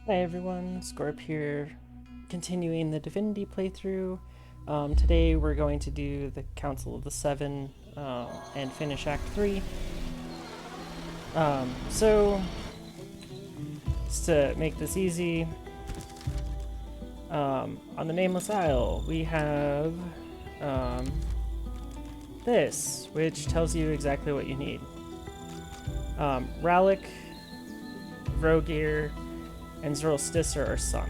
Hi everyone, Scorp here, continuing the Divinity playthrough. Today we're going to do the Council of the Seven and finish Act 3. Just to make this easy, on the Nameless Isle we have this, which tells you exactly what you need. Ralik, Vrogir, and Zoroastis are our son.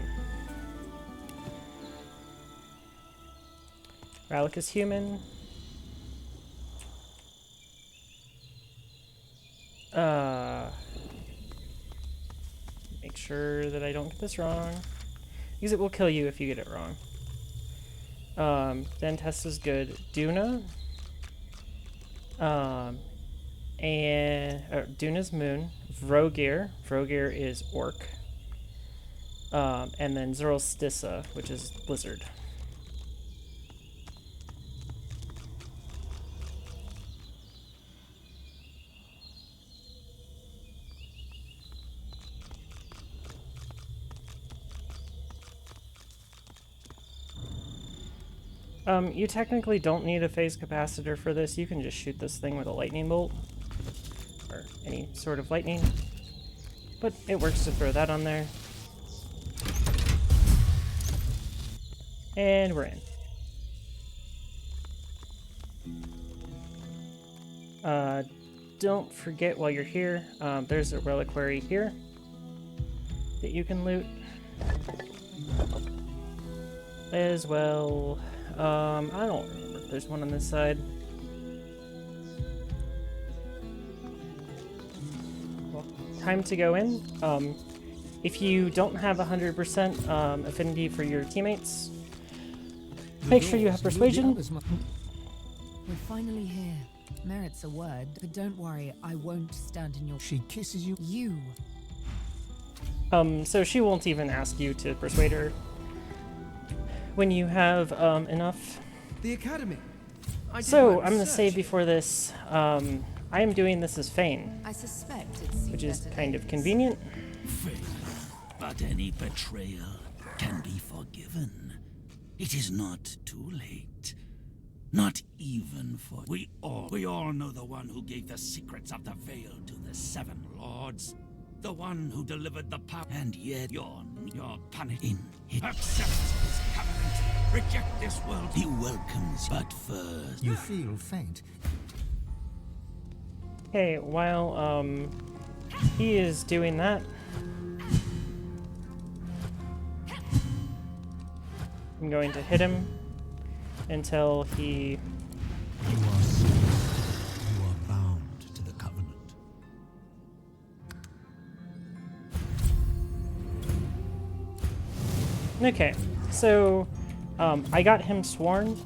Ralik is human. Make sure that I don't get this wrong, because it will kill you if you get it wrong. Then Tessa's good. Duna. Duna's moon. Vrogir. Vrogir is orc. And then Zoroastissa, which is lizard. You technically don't need a phase capacitor for this. You can just shoot this thing with a lightning bolt, or any sort of lightning. But it works to throw that on there. And we're in. Don't forget while you're here, there's a reliquary here that you can loot. As well, I don't remember if there's one on this side. Well, time to go in. If you don't have 100% affinity for your teammates, make sure you have persuasion. We're finally here. Merit's a word, but don't worry, I won't stand in your... She kisses you? You. So she won't even ask you to persuade her. When you have enough. The academy. So I'm gonna say before this, I am doing this as Fane, I suspect it's which is kind of convenient. But any betrayal can be forgiven. It is not too late. Not even for... We all know the one who gave the secrets of the veil to the Seven Lords. The one who delivered the power. And yet you're punished. Accept his covenant. Reject this world. He welcomes, but first... You feel faint. Okay, while he is doing that, I'm going to hit him until he... You are sealed. You are bound to the covenant. Okay, so I got him sworn,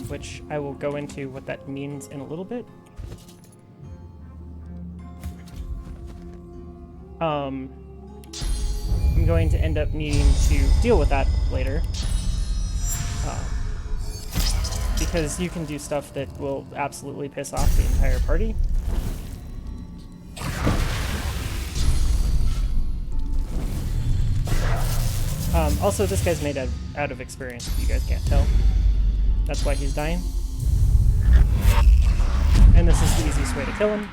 which I will go into what that means in a little bit. I'm going to end up needing to deal with that later. Because you can do stuff that will absolutely piss off the entire party. Also, this guy's made out of experience, if you guys can't tell. That's why he's dying. And this is the easiest way to kill him.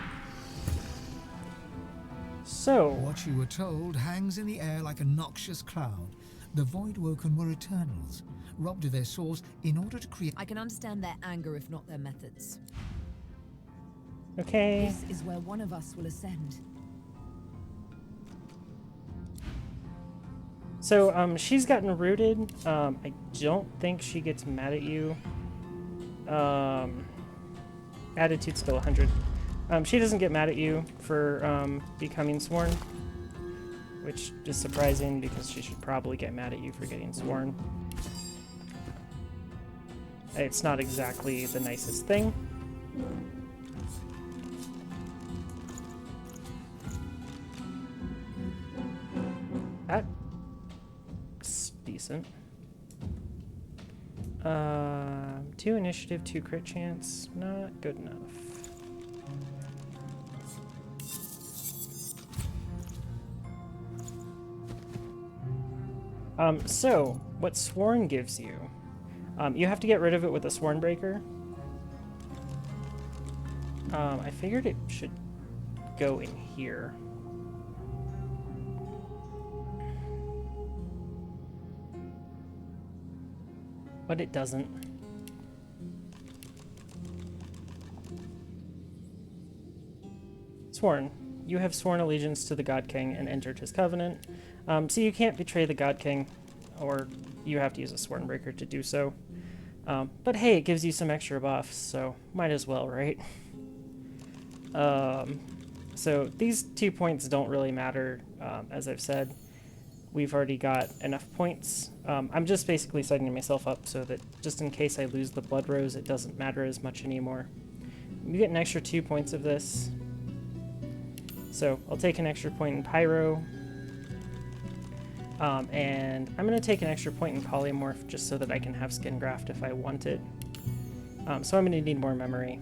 So... What you were told hangs in the air like a noxious cloud. The Voidwoken were Eternals, robbed of their souls in order to create... I can understand their anger, if not their methods. Okay. This is where one of us will ascend. So, she's gotten rooted. I don't think she gets mad at you. Attitude's still 100. She doesn't get mad at you for becoming sworn, which is surprising because she should probably get mad at you for getting sworn. It's not exactly the nicest thing. That's decent. 2 initiative, 2 crit chance. Not good enough. So, what Sworn gives you, you have to get rid of it with a Sworn Breaker. I figured it should go in here. But it doesn't. Sworn. You have sworn allegiance to the God King and entered his covenant. So you can't betray the God King, or you have to use a Sworn Breaker to do so. But hey, it gives you some extra buffs, so might as well, right? So these 2 points don't really matter, as I've said. We've already got enough points. I'm just basically setting myself up so that just in case I lose the Blood Rose, it doesn't matter as much anymore. You get an extra 2 points of this. So I'll take an extra point in Pyro. And I'm going to take an extra point in Polymorph just so that I can have Skin Graft if I want it. So I'm going to need more memory.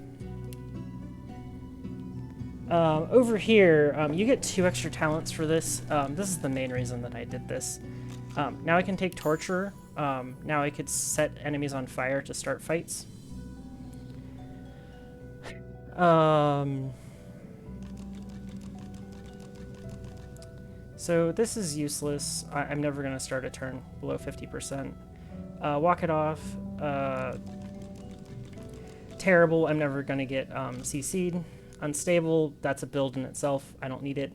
Over here, you get 2 extra talents for this. This is the main reason that I did this. Now I can take Torture. Now I could set enemies on fire to start fights. So this is useless. I'm never going to start a turn below 50%. Walk it off. Terrible. I'm never going to get CC'd. Unstable, that's a build in itself. I don't need it.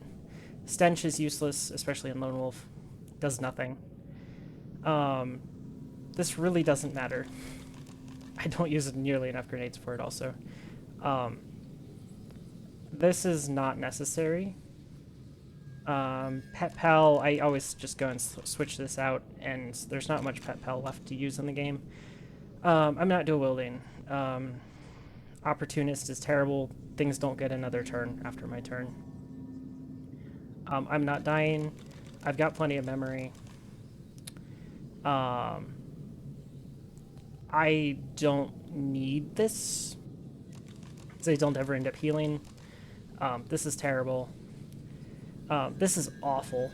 Stench is useless, especially in Lone Wolf. Does nothing. This really doesn't matter. I don't use nearly enough grenades for it also. This is not necessary. Pet Pal, I always just go and switch this out, and there's not much Pet Pal left to use in the game. I'm not dual wielding. Opportunist is terrible. Things don't get another turn after my turn. I'm not dying. I've got plenty of memory. I don't need this, so I don't ever end up healing. This is terrible. This is awful.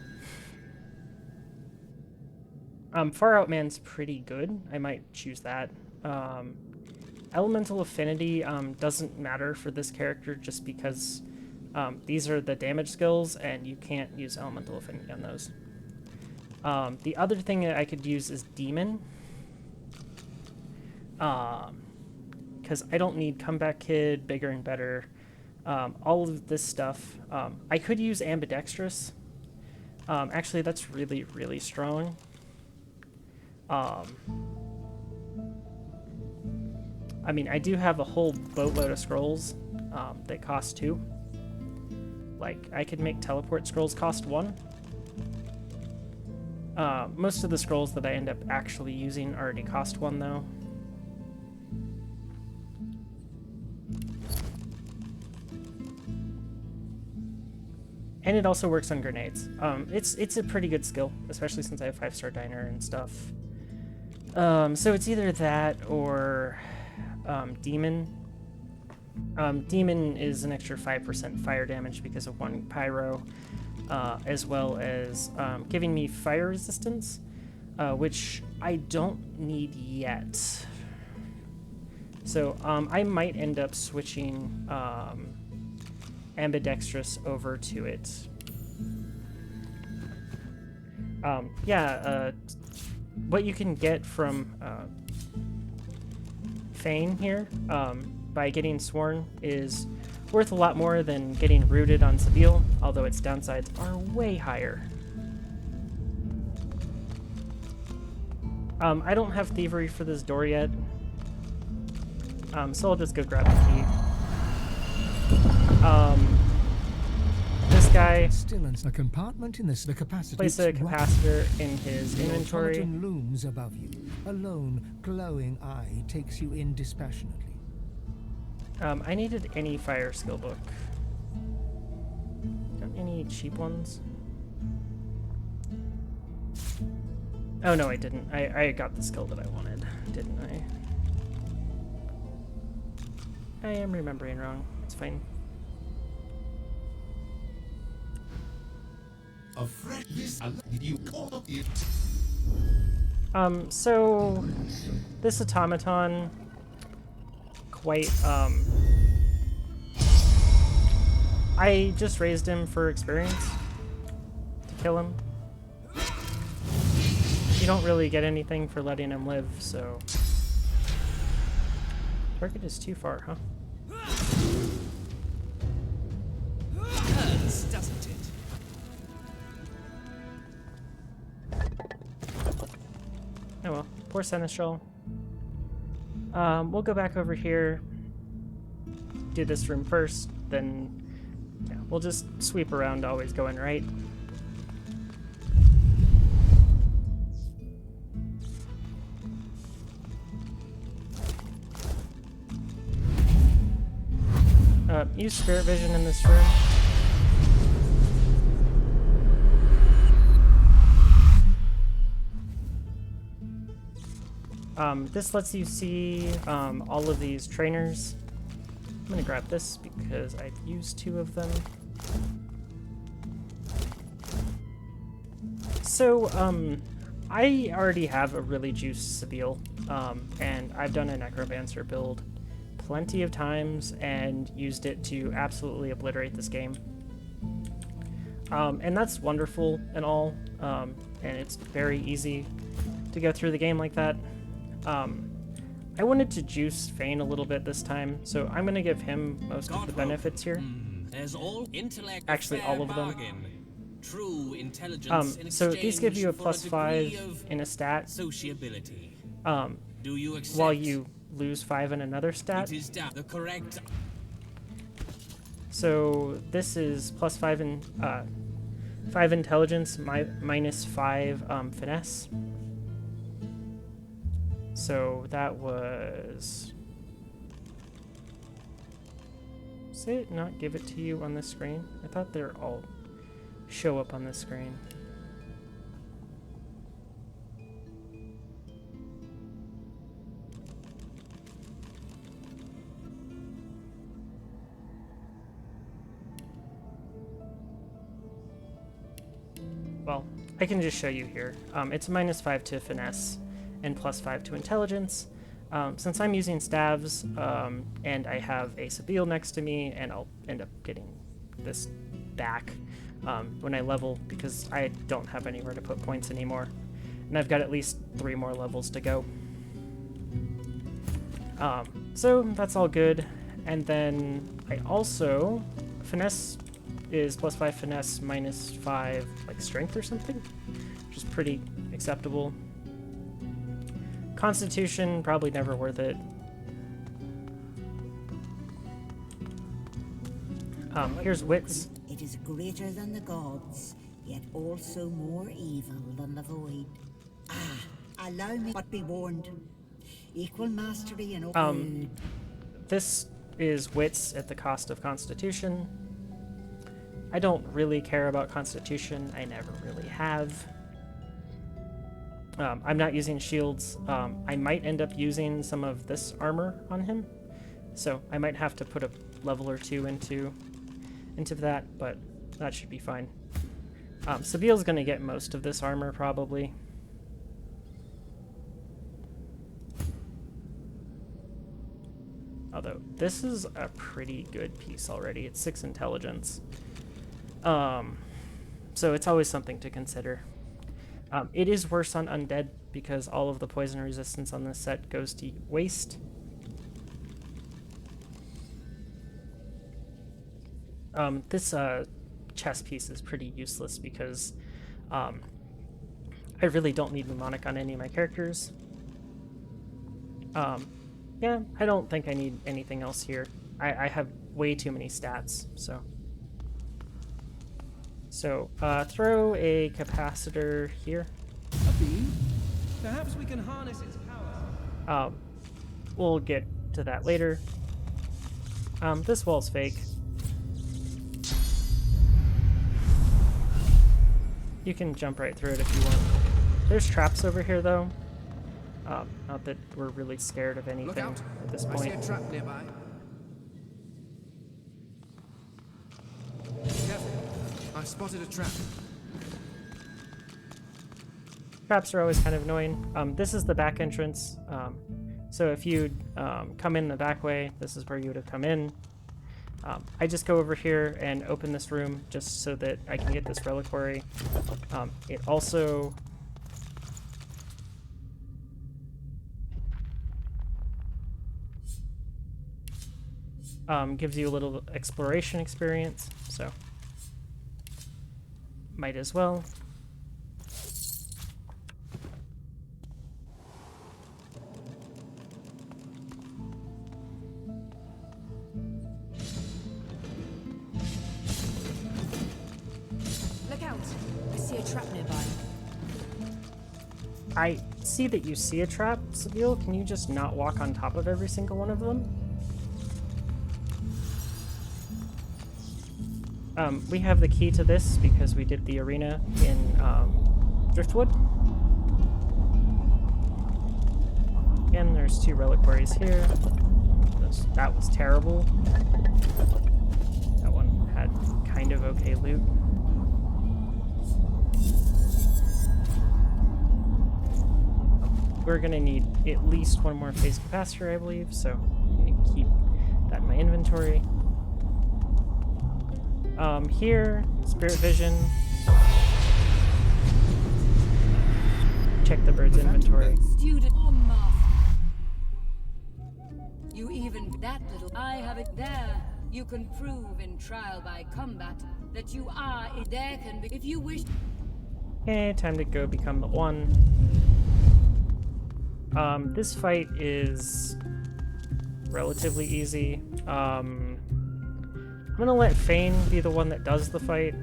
Far Out Man's pretty good. I might choose that. Elemental Affinity doesn't matter for this character just because these are the damage skills and you can't use Elemental Affinity on those. The other thing that I could use is Demon. Because I don't need Comeback Kid, Bigger and Better, all of this stuff. I could use Ambidextrous. Actually, that's really, really strong. I mean, I do have a whole boatload of scrolls that cost 2. Like, I could make teleport scrolls cost 1. Most of the scrolls that I end up actually using already cost 1, though. And it also works on grenades. It's a pretty good skill, especially since I have 5-star Diner and stuff. So it's either that or Demon. Demon is an extra 5% fire damage because of 1 pyro, as well as giving me fire resistance, which I don't need yet. So I might end up switching Ambidextrous over to it. What you can get from Fane here by getting Sworn is worth a lot more than getting Rooted on Sabille, although its downsides are way higher. I don't have Thievery for this door yet, so I'll just go grab the key. This guy Still a compartment in the capacity. place a capacitor in his inventory. Automaton looms above you. A lone, glowing eye takes you in dispassionately. I needed any fire skill book. Got any cheap ones? Oh no, I didn't. I got the skill that I wanted, didn't I? I am remembering wrong. It's fine. A fresh list. You call it. So this automaton quite I just raised him for experience to kill him. You don't really get anything for letting him live, so target is too far, huh? Hurts, doesn't it? Oh well, poor Seneschal. We'll go back over here, do this room first, then yeah, we'll just sweep around, always going right. Use spirit vision in this room. This lets you see all of these trainers. I'm gonna grab this because I've used 2 of them. So, I already have a really juiced Sabille, and I've done a necromancer build plenty of times and used it to absolutely obliterate this game. And that's wonderful and all, and it's very easy to go through the game like that. I wanted to juice Fane a little bit this time, so I'm going to give him most of the benefits here. There's all intellect. Actually, all of them. True intelligence in so these give you a exchange for a degree +5 of in a stat, sociability. Do you accept? while you lose 5 in another stat. It is the correct. So this is +5 in 5 intelligence, minus 5 finesse. So that was. Does it not give it to you on this screen? I thought they're all show up on this screen. Well, I can just show you here. It's -5 to finesse and +5 to intelligence. Since I'm using staves and I have a Sabille next to me, and I'll end up getting this back when I level because I don't have anywhere to put points anymore. And I've got at least 3 more levels to go. So that's all good. And then I also, finesse is +5 finesse, -5 like strength or something, which is pretty acceptable. Constitution, probably never worth it. Here's wits. It is greater than the gods, yet also more evil than the void. Allow me but be warned. Equal mastery in all. This is wits at the cost of constitution. I don't really care about constitution. I never really have. I'm not using shields. I might end up using some of this armor on him, so I might have to put a level or 2 into that, but that should be fine. Sabille's gonna get most of this armor probably. Although this is a pretty good piece already. It's 6 intelligence. So it's always something to consider. It is worse on undead because all of the poison resistance on this set goes to waste. This chess piece is pretty useless because I really don't need mnemonic on any of my characters. Yeah, I don't think I need anything else here. I have way too many stats, so. So, throw a capacitor here. A beam? Perhaps we can harness its power. We'll get to that later. This wall's fake. You can jump right through it if you want. There's traps over here, though. Not that we're really scared of anything at this point. I see a trap nearby. Careful. I spotted a trap. Traps are always kind of annoying. This is the back entrance. So if you come in the back way, this is where you would have come in. I just go over here and open this room just so that I can get this reliquary. It also... gives you a little exploration experience, so might as well. Look out! I see a trap nearby. I see that you see a trap, Sabine. Can you just not walk on top of every single one of them? We have the key to this because we did the arena in Driftwood. Again, there's 2 reliquaries here. That was terrible. That one had kind of okay loot. We're gonna need at least 1 more phase capacitor, I believe, so I'm gonna keep that in my inventory. Here, Spirit Vision. Check the bird's inventory. Student or master. You even that little. I have it there. You can prove in trial by combat that you are. There can be if you wish. Okay, time to go become the 1. This fight is relatively easy. I'm gonna let Fane be the one that does the fight.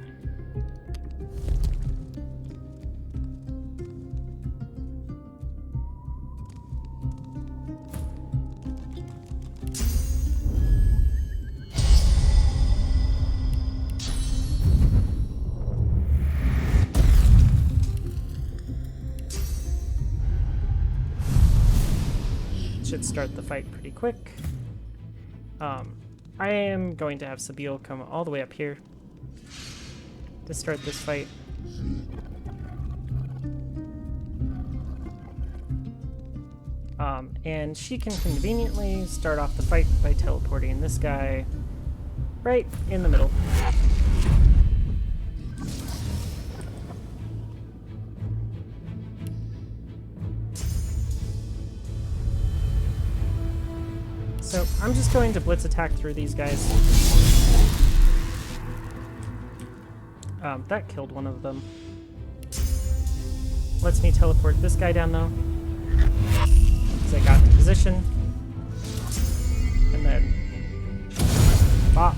Should start the fight pretty quick. I am going to have Sabine come all the way up here to start this fight. And she can conveniently start off the fight by teleporting this guy right in the middle. So I'm just going to blitz attack through these guys. That killed one of them. Lets me teleport this guy down though. Because I got in position. And then... Bop.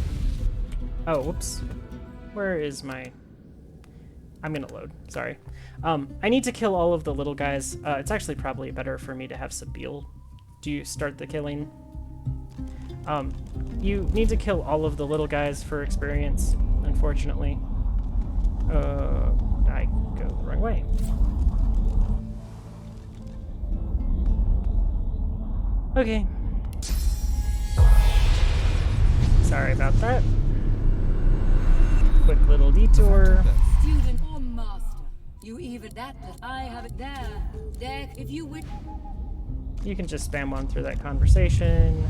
Oh, whoops. Where is my... I'm gonna load, sorry. I need to kill all of the little guys. It's actually probably better for me to have Sabine do start the killing. You need to kill all of the little guys for experience, unfortunately. I go the wrong way. Okay. Sorry about that. Quick little detour. Student or master. You even that I have it there. There if you wish. You can just spam on through that conversation.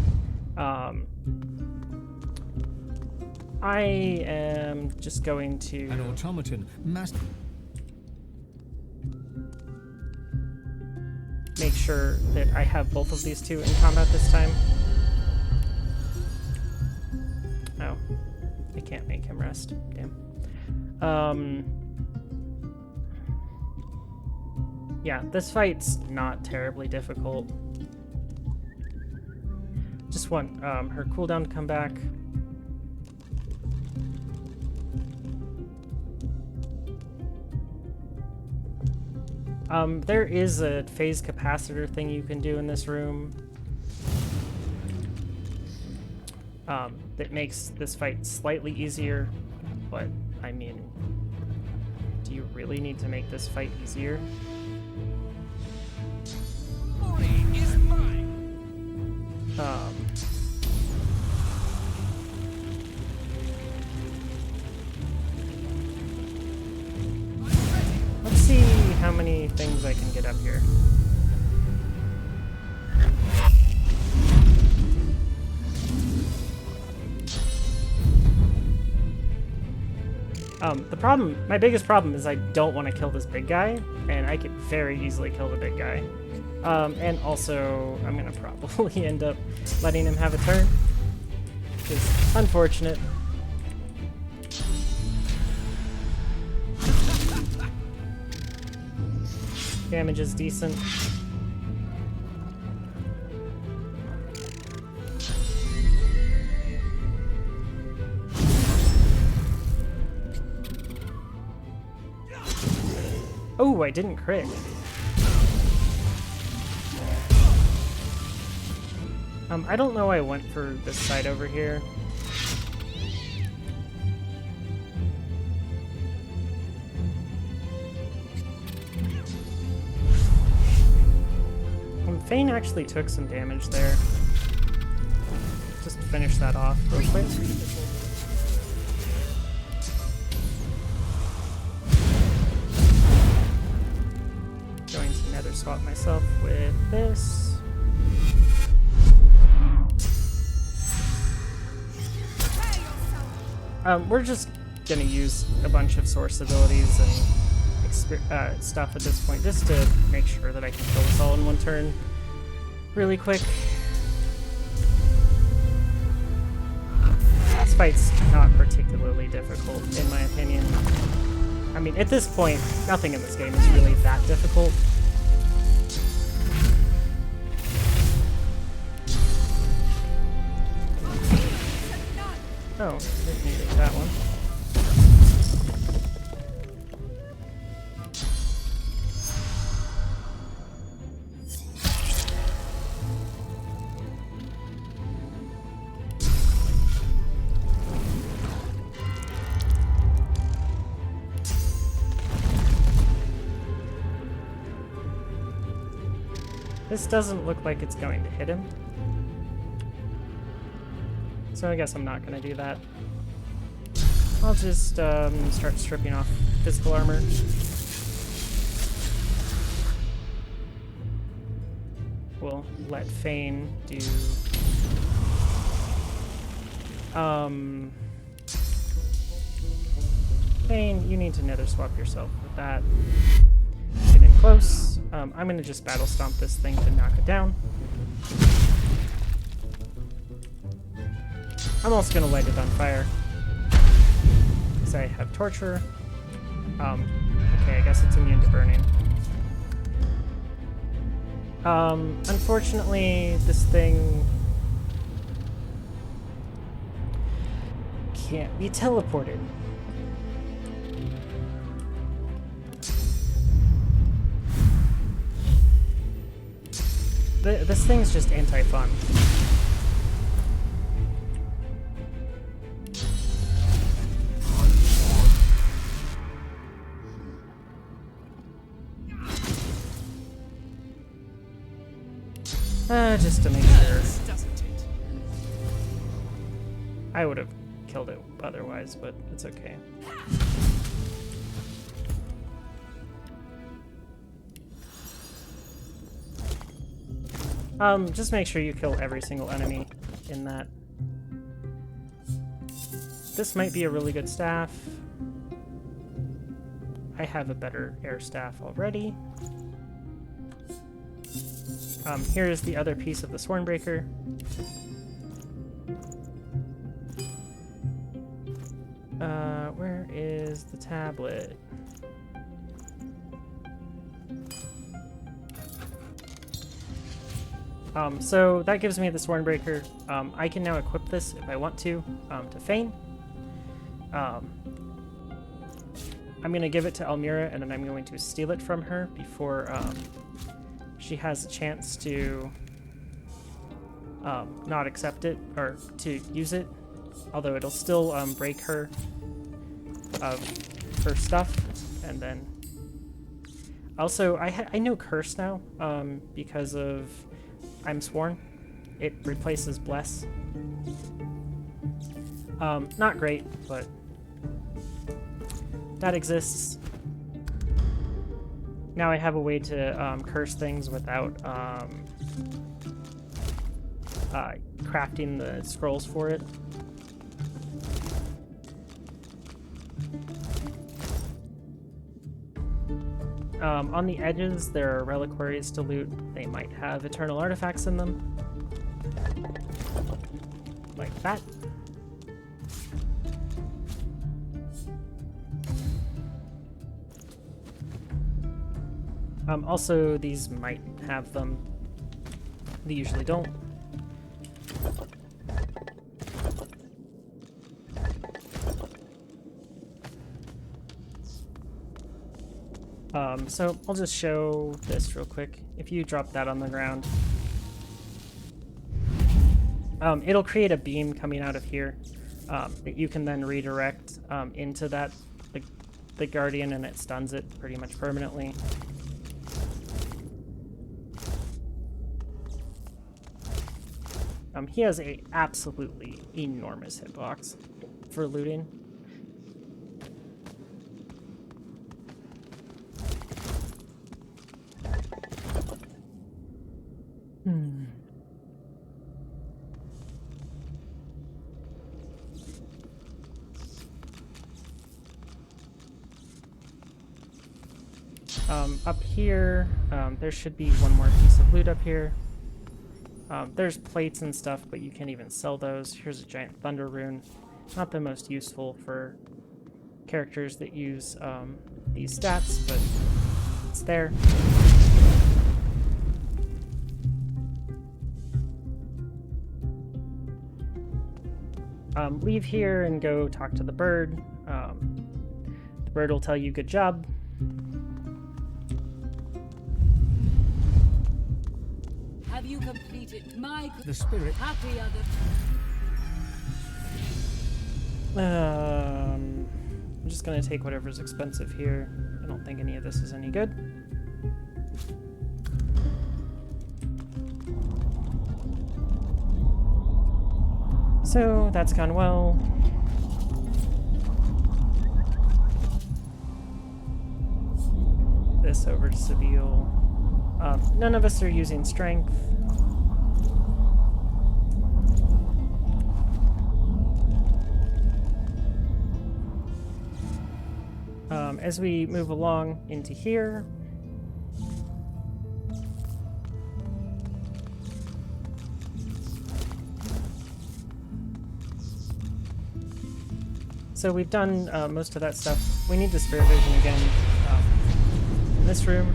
I am just going to... An automaton must... make sure that I have both of these 2 in combat this time. Oh. I can't make him rest. Damn. Yeah, this fight's not terribly difficult. Just want her cooldown to come back. There is a phase capacitor thing you can do in this room that makes this fight slightly easier, but I mean, do you really need to make this fight easier? Is mine. Let's see how many things I can get up here. My biggest problem is I don't want to kill this big guy, and I could very easily kill the big guy. And also, I'm gonna probably end up letting him have a turn, which is unfortunate. Damage is decent. Oh, I didn't crit. I don't know why I went for this side over here. Fane actually took some damage there. Just finish that off real quick. Going to nether swap myself with this. We're just gonna use a bunch of source abilities and stuff at this point, just to make sure that I can kill this all in one turn really quick. This fight's not particularly difficult, in my opinion. I mean, at this point, nothing in this game is really that difficult. Oh, didn't need that one. This doesn't look like it's going to hit him. So I guess I'm not going to do that. I'll just start stripping off physical armor. We'll let Fane do... Fane, you need to nether swap yourself with that. Get in close. I'm going to just battle stomp this thing to knock it down. I'm also going to light it on fire, because I have torture. Okay, I guess it's immune to burning. Unfortunately, this thing can't be teleported. This thing's just anti-fun. Just to make sure. I would have killed it otherwise, but it's okay. Just make sure you kill every single enemy in that. This might be a really good staff. I have a better air staff already. Here's the other piece of the Swornbreaker. Where is the tablet? So that gives me the Swornbreaker. I can now equip this if I want to Fane. I'm going to give it to Elmira, and then I'm going to steal it from her before she has a chance to not accept it, or to use it. Although it'll still break her of her stuff, and then... Also, I know Curse now, because of I'm Sworn. It replaces Bless. Not great, but that exists. Now I have a way to curse things without crafting the scrolls for it. On the edges, there are reliquaries to loot. They might have eternal artifacts in them. Like that. Also, these might have them. They usually don't. So I'll just show this real quick. If you drop that on the ground, it'll create a beam coming out of here that you can then redirect into that the guardian, and it stuns it pretty much permanently. He has a absolutely enormous hitbox for looting. Up here, there should be one more piece of loot up here. There's plates and stuff, but you can't even sell those. Here's a giant thunder rune. Not the most useful for characters that use these stats, but it's there. Leave here and go talk to the bird. The bird will tell you good job. Have you completed my The spirit. happy other? I'm just gonna take whatever's expensive here. I don't think any of this is any good. So that's gone well. This over to Seville. None of us are using strength. As we move along into here, so we've done most of that stuff. We need the spirit vision again in this room.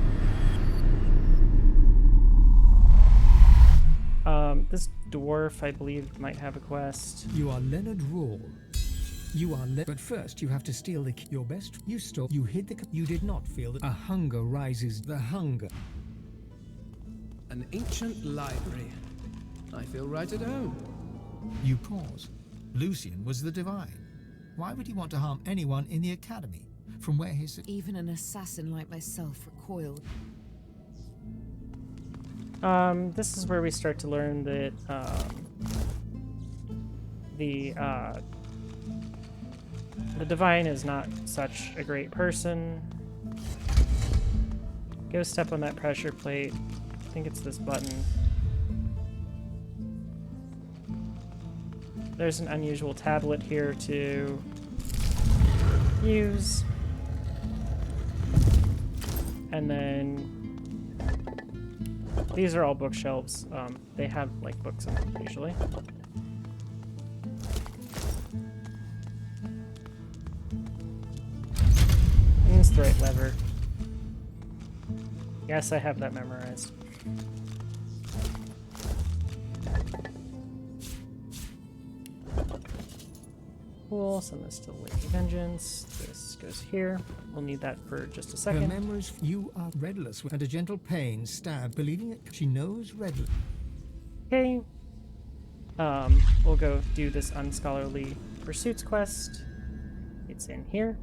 This dwarf, I believe, might have a quest. You are Leonard Rawle. You are but first you have to steal your best. You stole. You hid the. You did not feel that a hunger rises. The hunger. An ancient library. I feel right at home. You pause. Lucian was the divine. Why would he want to harm anyone in the academy? From where his... Even an assassin like myself recoiled. This is where we start to learn that the divine is not such a great person. Go step on that pressure plate. I think it's this button. There's an unusual tablet here to use. And then these are all bookshelves. They have like books in them usually. And it's the right lever. Yes, I have that memorized. Cool, send this to Lady Vengeance. This goes here. We'll need that for just a Her second. memories. You are redless, and a gentle pain stab, believing it. She knows redless. Okay. We'll go do this unscholarly pursuits quest. It's in here.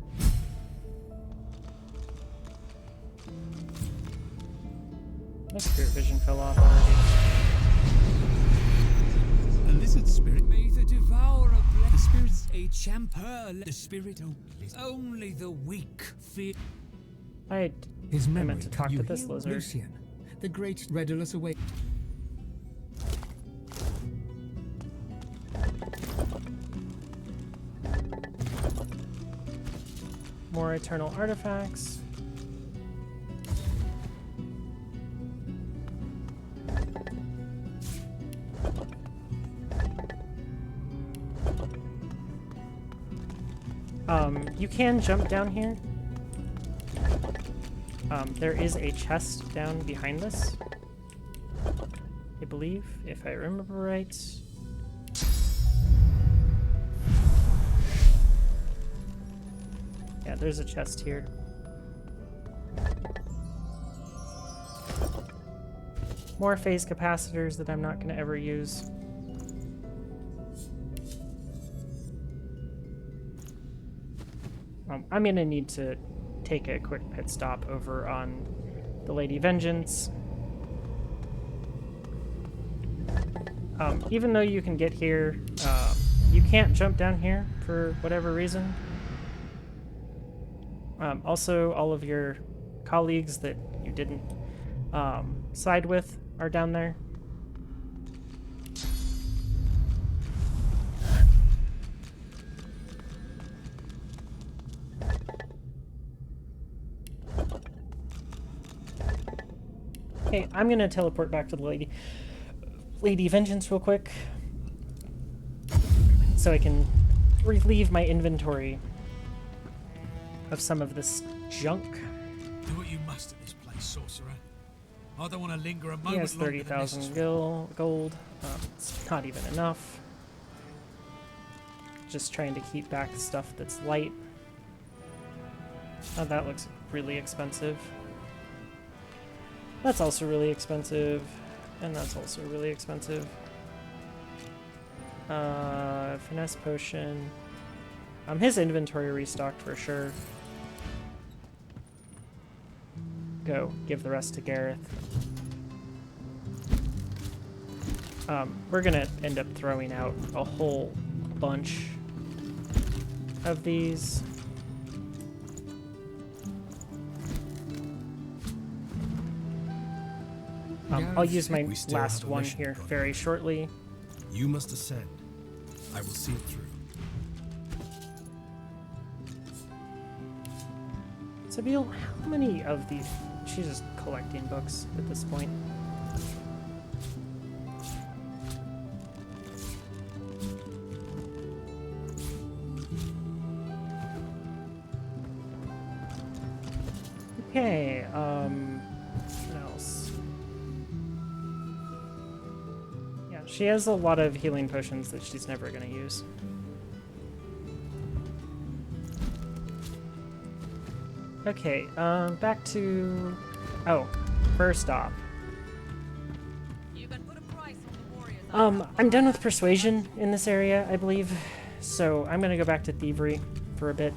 My spirit vision fell off already. A lizard spirit. May the devourer bless the spirits. A champer. The spirit only the weak fear. His I memory. meant to talk you to this hear lizard. Lucian, the great Redulus away. More eternal artifacts. You can jump down here. There is a chest down behind this, I believe, if I remember right. Yeah, there's a chest here. More phase capacitors that I'm not going to ever use. I'm going to need to take a quick pit stop over on the Lady Vengeance. Even though you can get here, you can't jump down here for whatever reason. Also, all of your colleagues that you didn't side with are down there. Okay, I'm gonna teleport back to the Lady Vengeance real quick, so I can relieve my inventory of some of this junk. Do what you must at this place, sorcerer. I don't want to linger a moment He has longer than 30,000 necessary. gold. It's not even enough. Just trying to keep back stuff that's light. Oh, that looks really expensive. That's also really expensive. And that's also really expensive. Finesse potion. His inventory restocked for sure. Go. Give the rest to Gareth. We're gonna end up throwing out a whole bunch of these. I'll use my last one here very shortly. You must ascend. I will see it through. Sabine, how many of these? She's just collecting books at this point. Okay, what else? Yeah, she has a lot of healing potions that she's never gonna use. Okay, back to... Oh, first off. I'm done with persuasion in this area, I believe. So I'm gonna go back to thievery for a bit.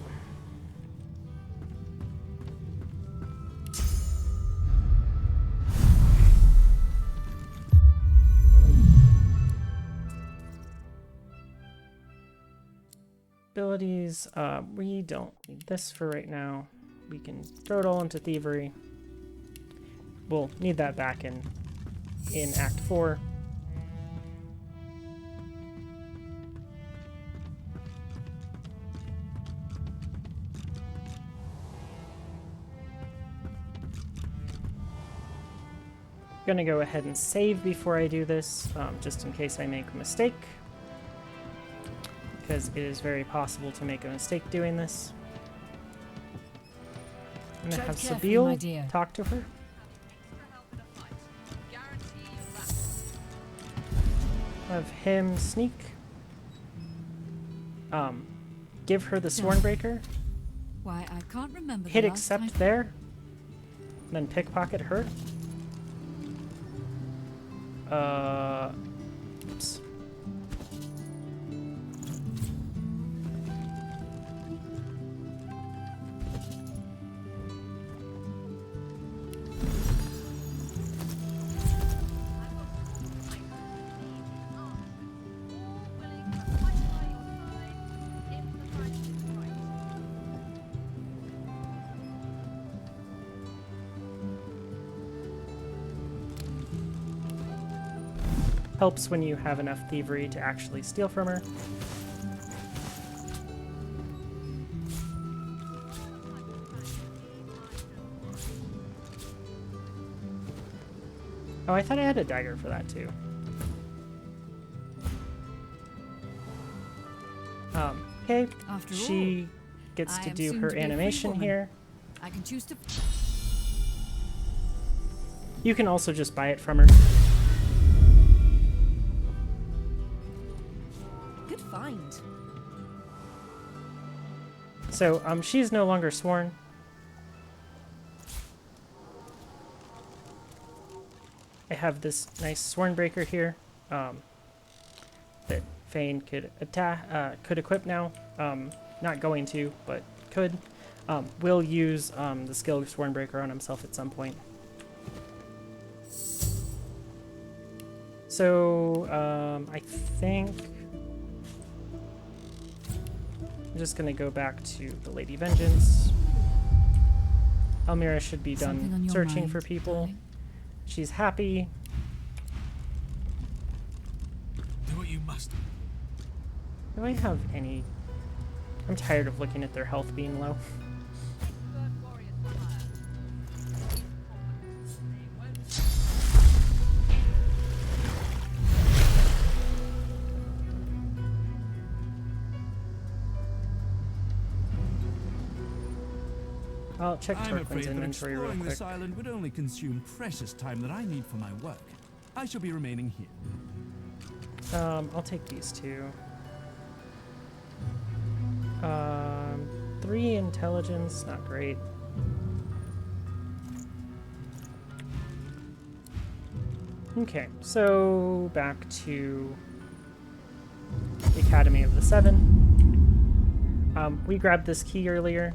Abilities, we don't need this for right now. We can throw it all into thievery. We'll need that back in Act 4. I'm gonna go ahead and save before I do this, just in case I make a mistake. Because it is very possible to make a mistake doing this. I'm gonna have Sabine talk to her. Have him sneak. Give her the Swornbreaker. Why, I can't remember. Hit accept there. And then pickpocket her. Oops. Helps when you have enough thievery to actually steal from her. Oh, I thought I had a dagger for that too. Okay, After she gets I to am do soon her to be a free animation woman. here. I can choose to. You can also just buy it from her. Good find. So, she's no longer sworn. I have this nice sworn breaker here that Fane could could equip now. Not going to, but could. Will use the skill sworn breaker on himself at some point. So I think I'm just gonna go back to the Lady Vengeance. Elmira should be Something on done your searching mind, for people. darling? She's happy. Do what you must. Do I have any? I'm tired of looking at their health being low. I'll check I'm Torquin's afraid that inventory real exploring quick. this island would only consume precious time that I need for my work. I shall be remaining here. I'll take these two. 3 intelligence, not great. Okay, so back to the Academy of the Seven. We grabbed this key earlier.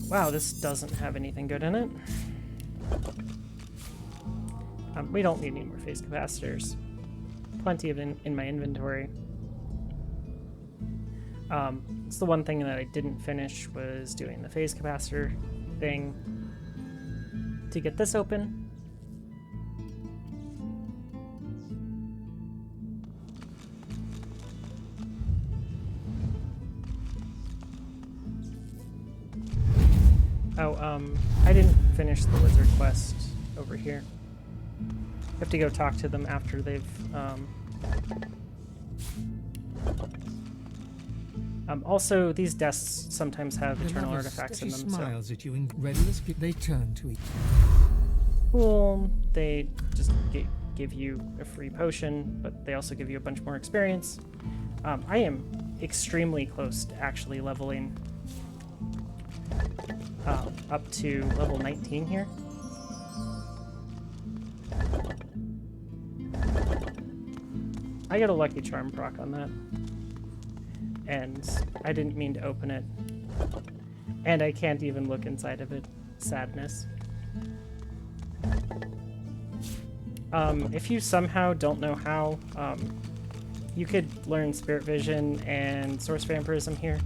Wow, this doesn't have anything good in it. We don't need any more phase capacitors. Plenty of in my inventory. It's the one thing that I didn't finish was doing the phase capacitor thing to get this open. Oh, I didn't finish the wizard quest over here. I have to go talk to them after they've, also, these desks sometimes have eternal Another artifacts in she them, so... smiles at you in readiness. They turn to each. Cool. They just give you a free potion, but they also give you a bunch more experience. I am extremely close to actually leveling up to level 19 here. I got a lucky charm proc on that. And I didn't mean to open it. And I can't even look inside of it. Sadness. If you somehow don't know how, you could learn Spirit Vision and Source Vampirism here.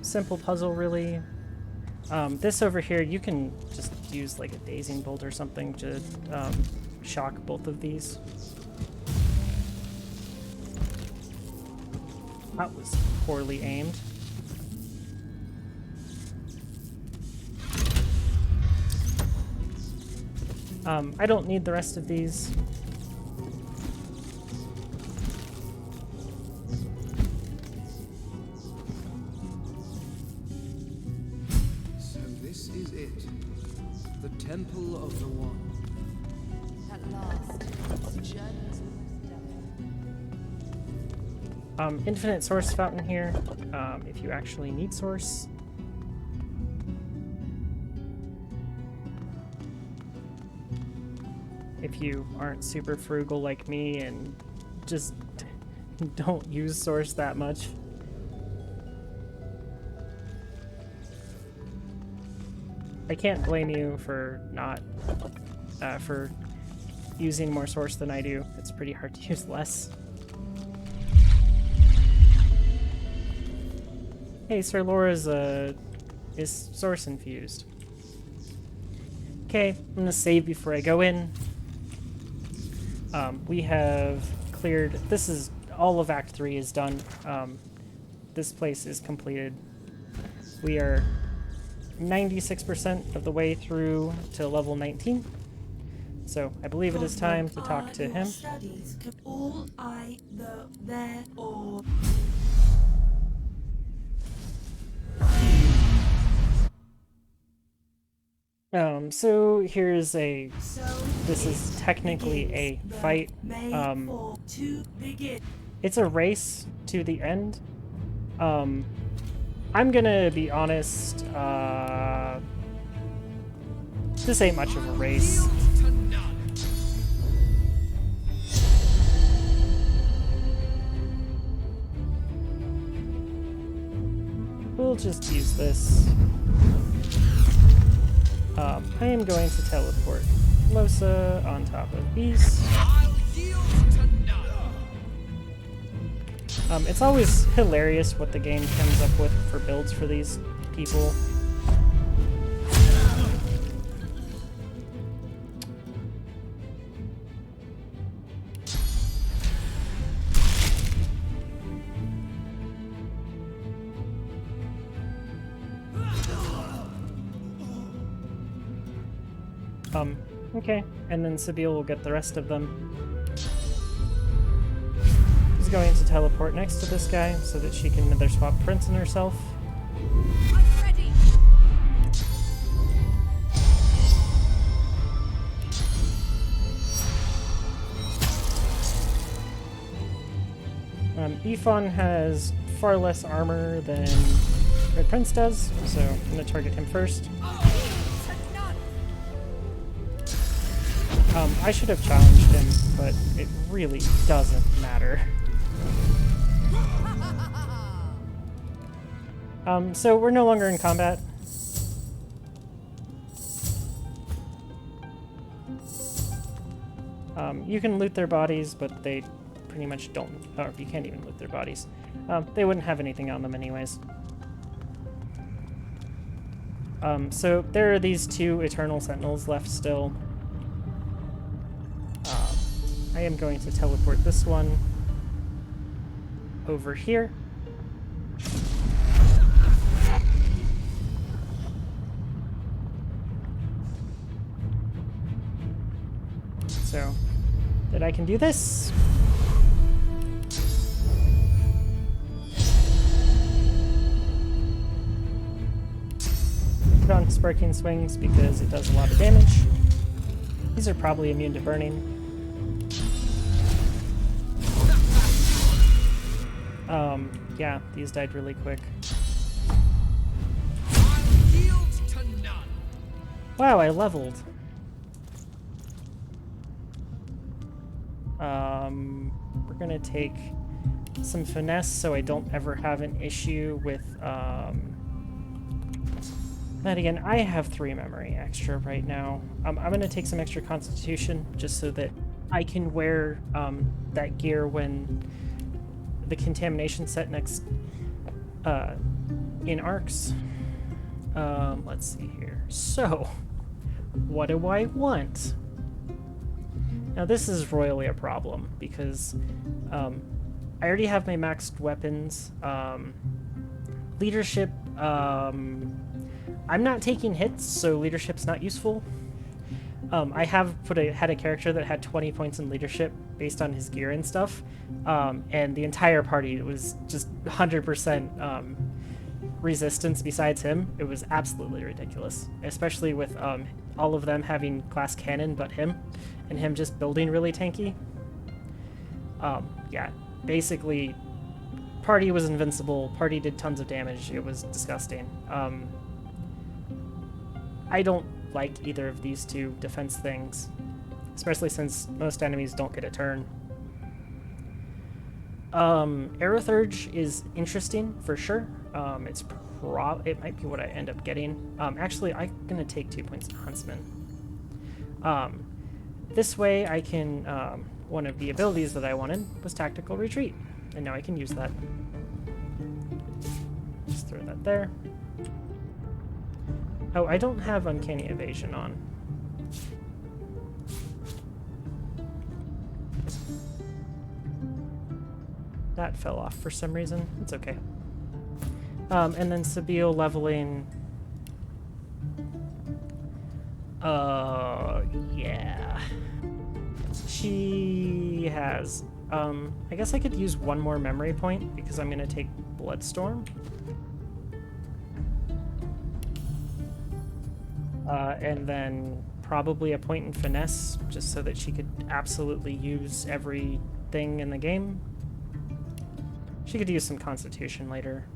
Simple puzzle, really. This over here, you can just use like a dazing bolt or something to shock both of these. That was poorly aimed. I don't need the rest of these. Temple of the One. At last, this journey is almost done. Infinite source fountain here, if you actually need source. if you aren't super frugal like me and just don't use source that much. I can't blame you for not, for using more source than I do. It's pretty hard to use less. Hey, Sir Laura's, is source infused. Okay, I'm gonna save before I go in. We have cleared, this is, all of Act 3 is done. This place is completed. We are 96% of the way through to level 19. So I believe it is time to talk to him. So here's a, this is technically a fight. It's a race to the end. I'm gonna be honest, this ain't much of a race. We'll just use this. I am going to teleport Losa on top of Beast. It's always hilarious what the game comes up with for builds for these people. Okay, and then Sabine will get the rest of them. She's going to teleport next to this guy so that she can nether swap Prince and herself. I'm ready. Ifon has far less armor than Red Prince does, so I'm going to target him first. I should have challenged him, but it really doesn't matter. So we're no longer in combat. You can loot their bodies, but they pretty much don't, or you can't even loot their bodies. They wouldn't have anything on them anyways. So there are these two Eternal Sentinels left still. I am going to teleport this one over here. So, that I can do this. Put on Sparking Swings because it does a lot of damage. These are probably immune to burning. Yeah, these died really quick. Wow, I leveled. We're gonna take some finesse so I don't ever have an issue with, then again, I have 3 memory extra right now. I'm gonna take some extra constitution just so that I can wear, that gear when the contamination set next in arcs. Let's see here. So, what do I want? Now this is royally a problem because I already have my maxed weapons. Leadership, I'm not taking hits, so leadership's not useful. I have had a character that had 20 points in leadership based on his gear and stuff, and the entire party was just 100% resistance besides him. It was absolutely ridiculous, especially with all of them having glass cannon but him, and him just building really tanky. Yeah, basically, party was invincible, party did tons of damage, it was disgusting. I don't like either of these two defense things, especially since most enemies don't get a turn. Aerothurge is interesting for sure. It might be what I end up getting. Actually, I'm gonna take 2 points in Huntsman. This way I can, one of the abilities that I wanted was Tactical Retreat, and now I can use that. Just throw that there. Oh, I don't have Uncanny Evasion on. That fell off for some reason. It's okay. And then Sabille leveling. Yeah. She has. I guess I could use one more memory point because I'm gonna take Bloodstorm. And then probably a point in Finesse, just so that she could absolutely use everything in the game. She could use some Constitution later.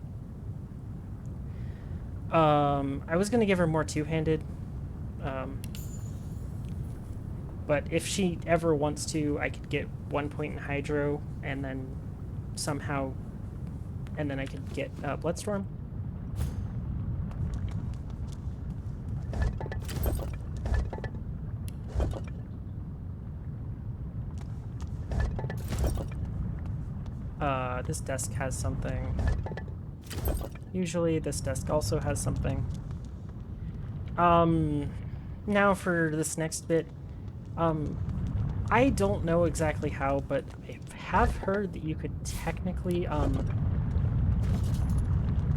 I was gonna give her more two-handed, but if she ever wants to, I could get 1 point in Hydro, and then somehow, and then I could get Bloodstorm. This desk has something. Usually this desk also has something. Now for this next bit, I don't know exactly how, but I have heard that you could technically,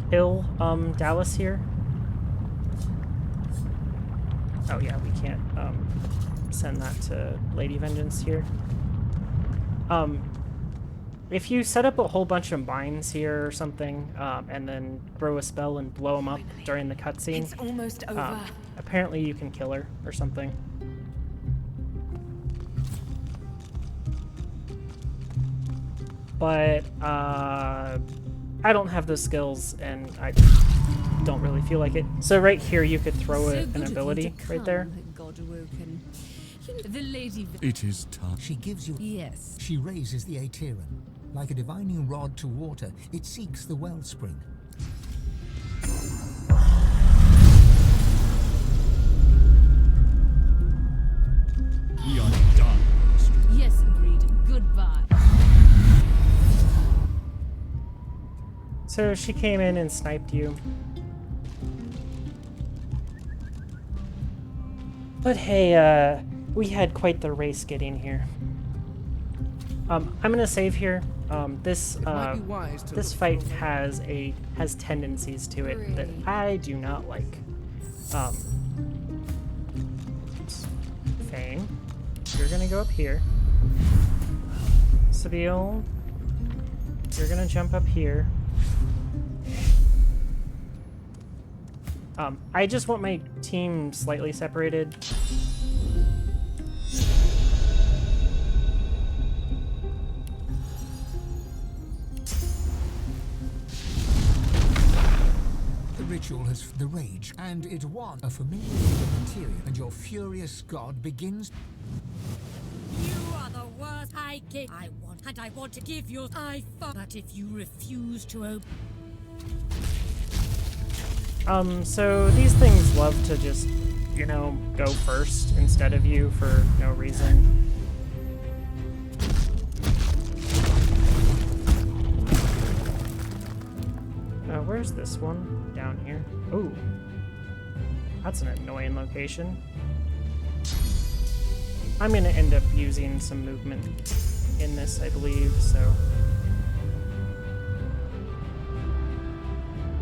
kill, Dallas here. Oh yeah, we can't, send that to Lady Vengeance here. If you set up a whole bunch of mines here or something, and then throw a spell and blow them up during the cutscene, It's almost over. Apparently you can kill her or something. But I don't have those skills, and I don't really feel like it. So right here you could throw an ability right there. The lady. It is tough. She gives you... Yes. She raises the Aetherin. Like a divining rod to water, it seeks the wellspring. We are done. Yes, agreed. Goodbye. So she came in and sniped you. But hey, we had quite the race getting here. I'm gonna save here. This fight has tendencies to it that I do not like. Fame, you're gonna go up here. Sabille, you're gonna jump up here. I just want my team slightly separated. Ritual has the rage, and it wants a familiar material, and your furious god begins. You are the worst I give. I want to give you. But if you refuse to open. So these things love to just, you know, go first instead of you for no reason. Where's this one? Down here. Ooh. That's an annoying location. I'm gonna end up using some movement in this, I believe, so...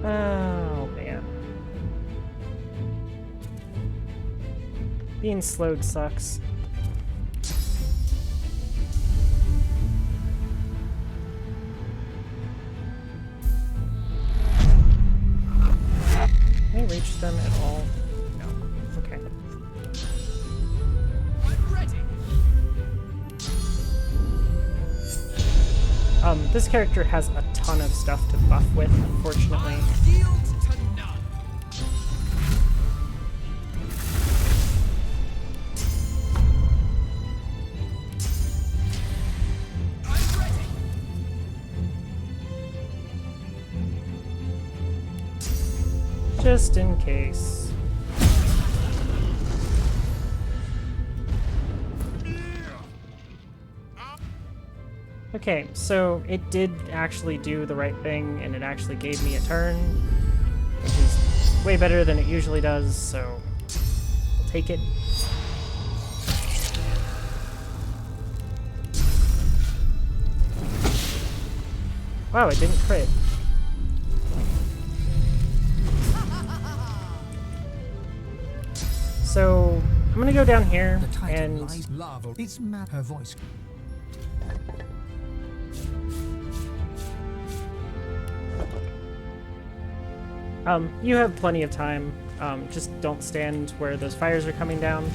Oh, man. Being slowed sucks. Can I reach them at all? No. Okay. I'm ready. This character has a ton of stuff to buff with, unfortunately. Yield to none. Just in case. Okay, so it did actually do the right thing, and it actually gave me a turn, which is way better than it usually does, so I'll take it. Wow, it didn't crit. So I'm gonna go down here and lava. It's mad. Her voice. You have plenty of time. Just don't stand where those fires are coming down,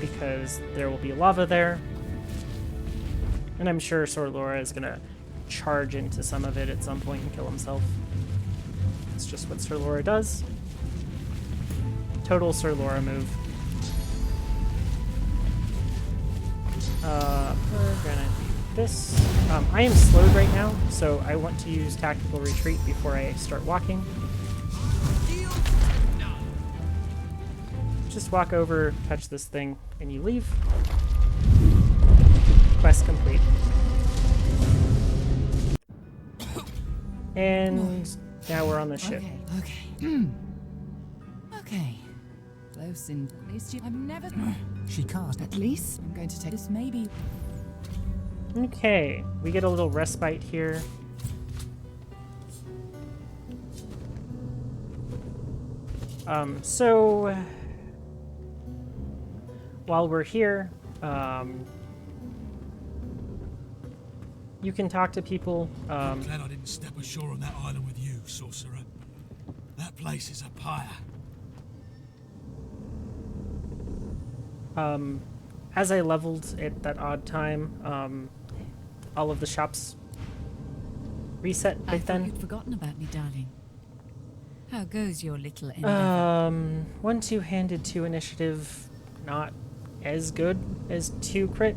because there will be lava there. And I'm sure Sor Laura is gonna charge into some of it at some point and kill himself. It's just what Sor Laura does. Total Sor Laura move. We're gonna do this. I am slowed right now, so I want to use tactical retreat before I start walking. Just walk over, touch this thing, and you leave. Quest complete. And now we're on the ship. Okay. Okay. Close in. At least I've never. She cast. At least I'm going to take this. Maybe. Okay, we get a little respite here. So while we're here, you can talk to people. I'm glad I didn't step ashore on that island with you, sorcerer. That place is a pyre. As I leveled at that odd time, all of the shops reset I right thought then. you'd forgotten about me, darling. How goes your little endeavor? 1 two-handed 2 initiative, not as good as 2 crit.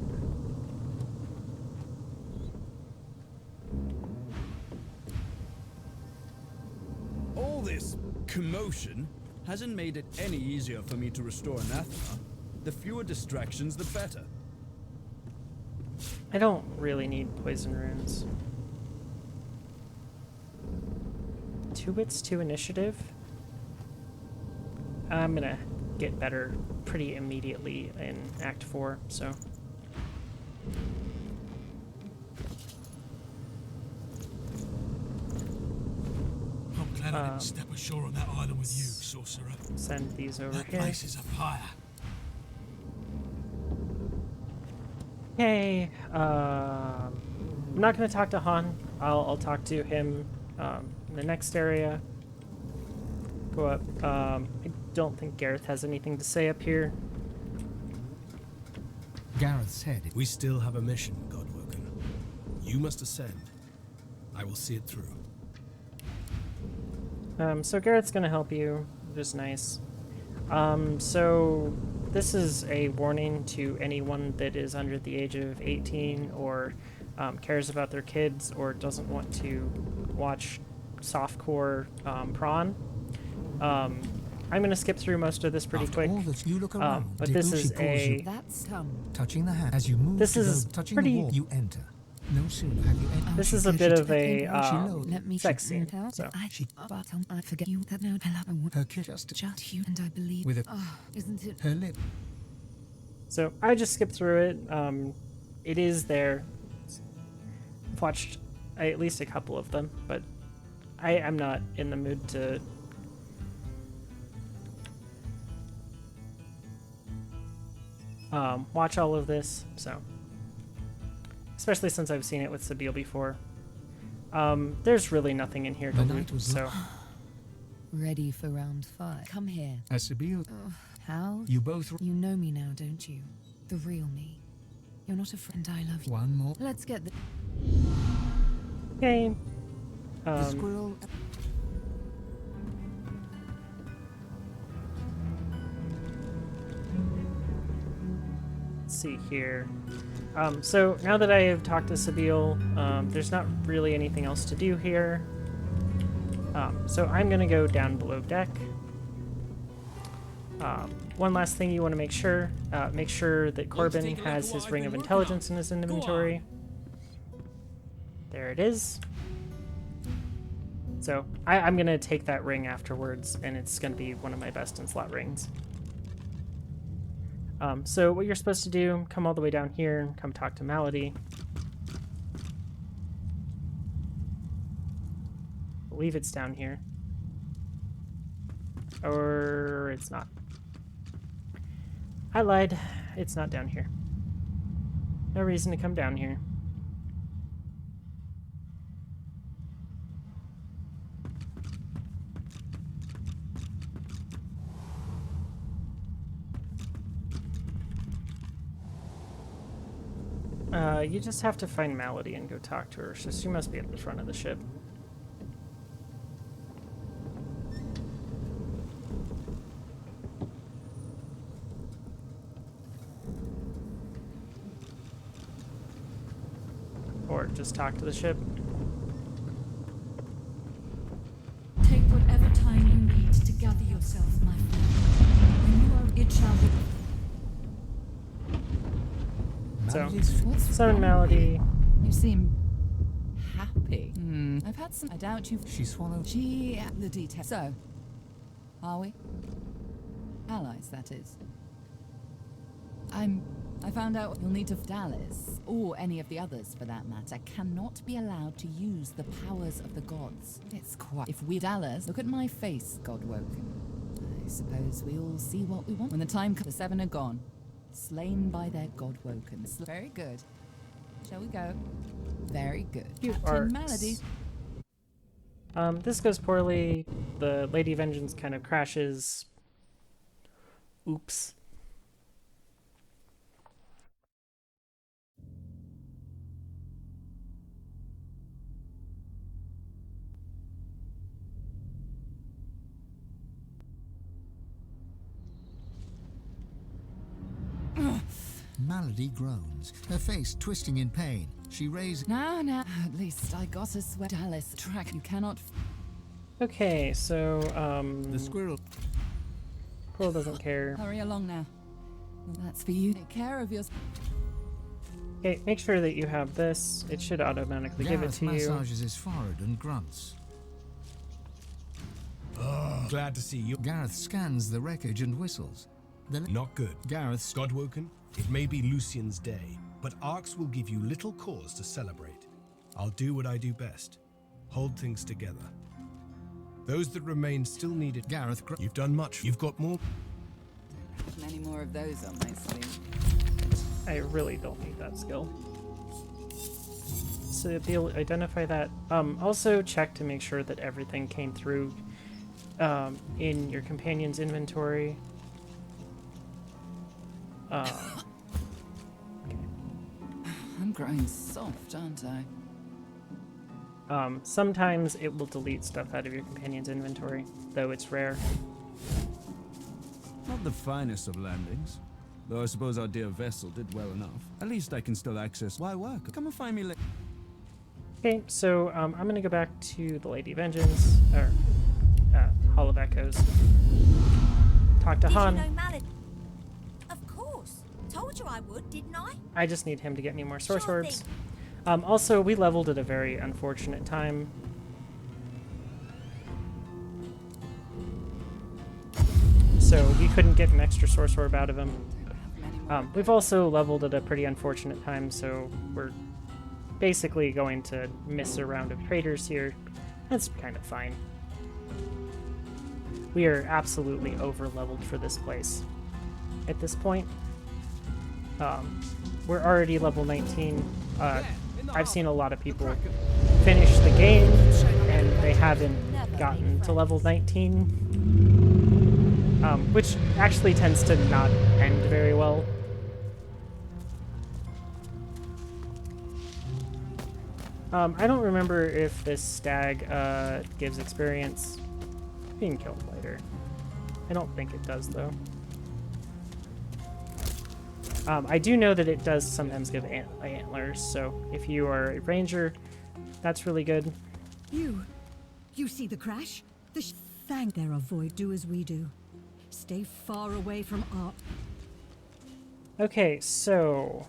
All this commotion hasn't made it any easier for me to restore anathema. The fewer distractions, the better. I don't really need poison runes. 2 wits, 2 initiative. I'm gonna get better pretty immediately in Act 4, so. I'm glad I didn't step ashore on that island with you, sorcerer. Send these over That here. place is a pyre. Okay, I'm not gonna talk to Han. I'll talk to him in the next area. Go up. I don't think Gareth has anything to say up here. Gareth said it. We still have a mission, Godwoken. You must ascend. I will see it through. So Garrett's gonna help you, which is nice. So this is a warning to anyone that is under the age of 18 or cares about their kids or doesn't want to watch softcore prawn. I'm gonna skip through most of this pretty quick. All that you look around, but this is a That's touching the hand as you move. This is touching pretty- the wall. You enter. No sooner have you entered. this is a bit of a Let me sex scene. So I forget you that now. I want her kiss just you, and I believe. with a Isn't it? her lip. So I just skipped through it. It is there. I've watched at least a couple of them, but I'm not in the mood to watch all of this, so especially since I've seen it with Sabine before. There's really nothing in here to The loot, night was so Ready for round 5. Come here. As Sibyl, How? you both You know me now, don't you? The real me. You're not a friend. I love you. one more. Let's get the okay. The squirrel. Let's see here. So now that I have talked to Sabine, there's not really anything else to do here. So I'm going to go down below deck. One last thing you want to make sure that Corbin has his Ring of Intelligence in his inventory. There it is. So I'm going to take that ring afterwards, and it's going to be one of my best in slot rings. So what you're supposed to do, come all the way down here, come talk to Malady. I believe it's down here. Or it's not. I lied. It's not down here. No reason to come down here. You just have to find Malady and go talk to her, so she must be at the front of the ship. Or just talk to the ship. Take whatever time you need to gather yourself, my friend. When you are, it shall be. So, summon Malady. You seem happy. I've had some. I doubt you've. She swallowed. The details. So, are we? Allies, that is. I found out you'll need to. Dallas, or any of the others for that matter, cannot be allowed to use the powers of the gods. It's quite. If we. Dallas, look at my face, Godwoken. I suppose we all see what we want. When the time comes, the seven are gone. Slain by their Godwoken. Very good. Shall we go? Very good. Captain Malady. This goes poorly. The Lady Vengeance kind of crashes. Oops. Malady groans, her face twisting in pain. She raises. Now, at least I got a sweat. Dallas, track. You cannot. Okay, so, The squirrel. Pearl doesn't care. Hurry along now. Well, that's for you. Take care of yourself. Okay, make sure that you have this. It should automatically give it to you. massages his forehead and grunts. Oh, glad to see you. Gareth scans the wreckage and whistles. Not good. Gareth's Godwoken, it may be Lucian's day, but Arx will give you little cause to celebrate. I'll do what I do best. Hold things together. Those that remain still need it. Gareth, you've done much. You've got more. Many more of those on my sleeve. I really don't need that skill. So they'll identify that. Also check to make sure that everything came through in your companion's inventory. Okay. I'm growing soft, aren't I? Sometimes it will delete stuff out of your companion's inventory, though it's rare. Not the finest of landings, though I suppose our dear vessel did well enough. At least I can still access. Why work? Come and find me later. Okay, so I'm gonna go back to the Lady Vengeance, or Hall of Echoes. Talk to Han. Did you know Malady? Of course. Told you I would, didn't I? I just need him to get me more source Sure orbs. Also, we leveled at a very unfortunate time. So we couldn't get an extra source orb out of him. We've also leveled at a pretty unfortunate time, so we're basically going to miss a round of traders here. That's kind of fine. We are absolutely over-leveled for this place at this point. We're already level 19. I've seen a lot of people finish the game and they haven't gotten to level 19, which actually tends to not end very well. I don't remember if this stag gives experience. Being killed later. I don't think it does, though. I do know that it does sometimes give antlers, so if you are a ranger, that's really good. You You see the crash? Thank there are void. Do as we do. Stay far away from art. Okay, so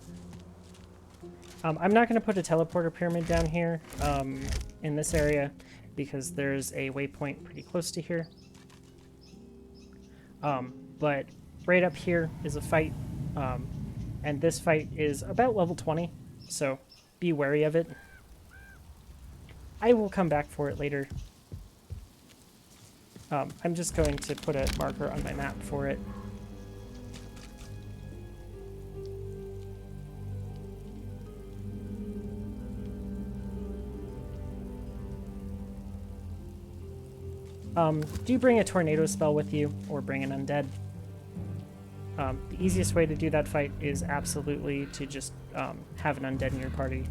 I'm not going to put a teleporter pyramid down here in this area because there's a waypoint pretty close to here. But right up here is a fight, and this fight is about level 20, so be wary of it. I will come back for it later. I'm just going to put a marker on my map for it. Do bring a tornado spell with you, or bring an undead. The easiest way to do that fight is absolutely to just have an undead in your party,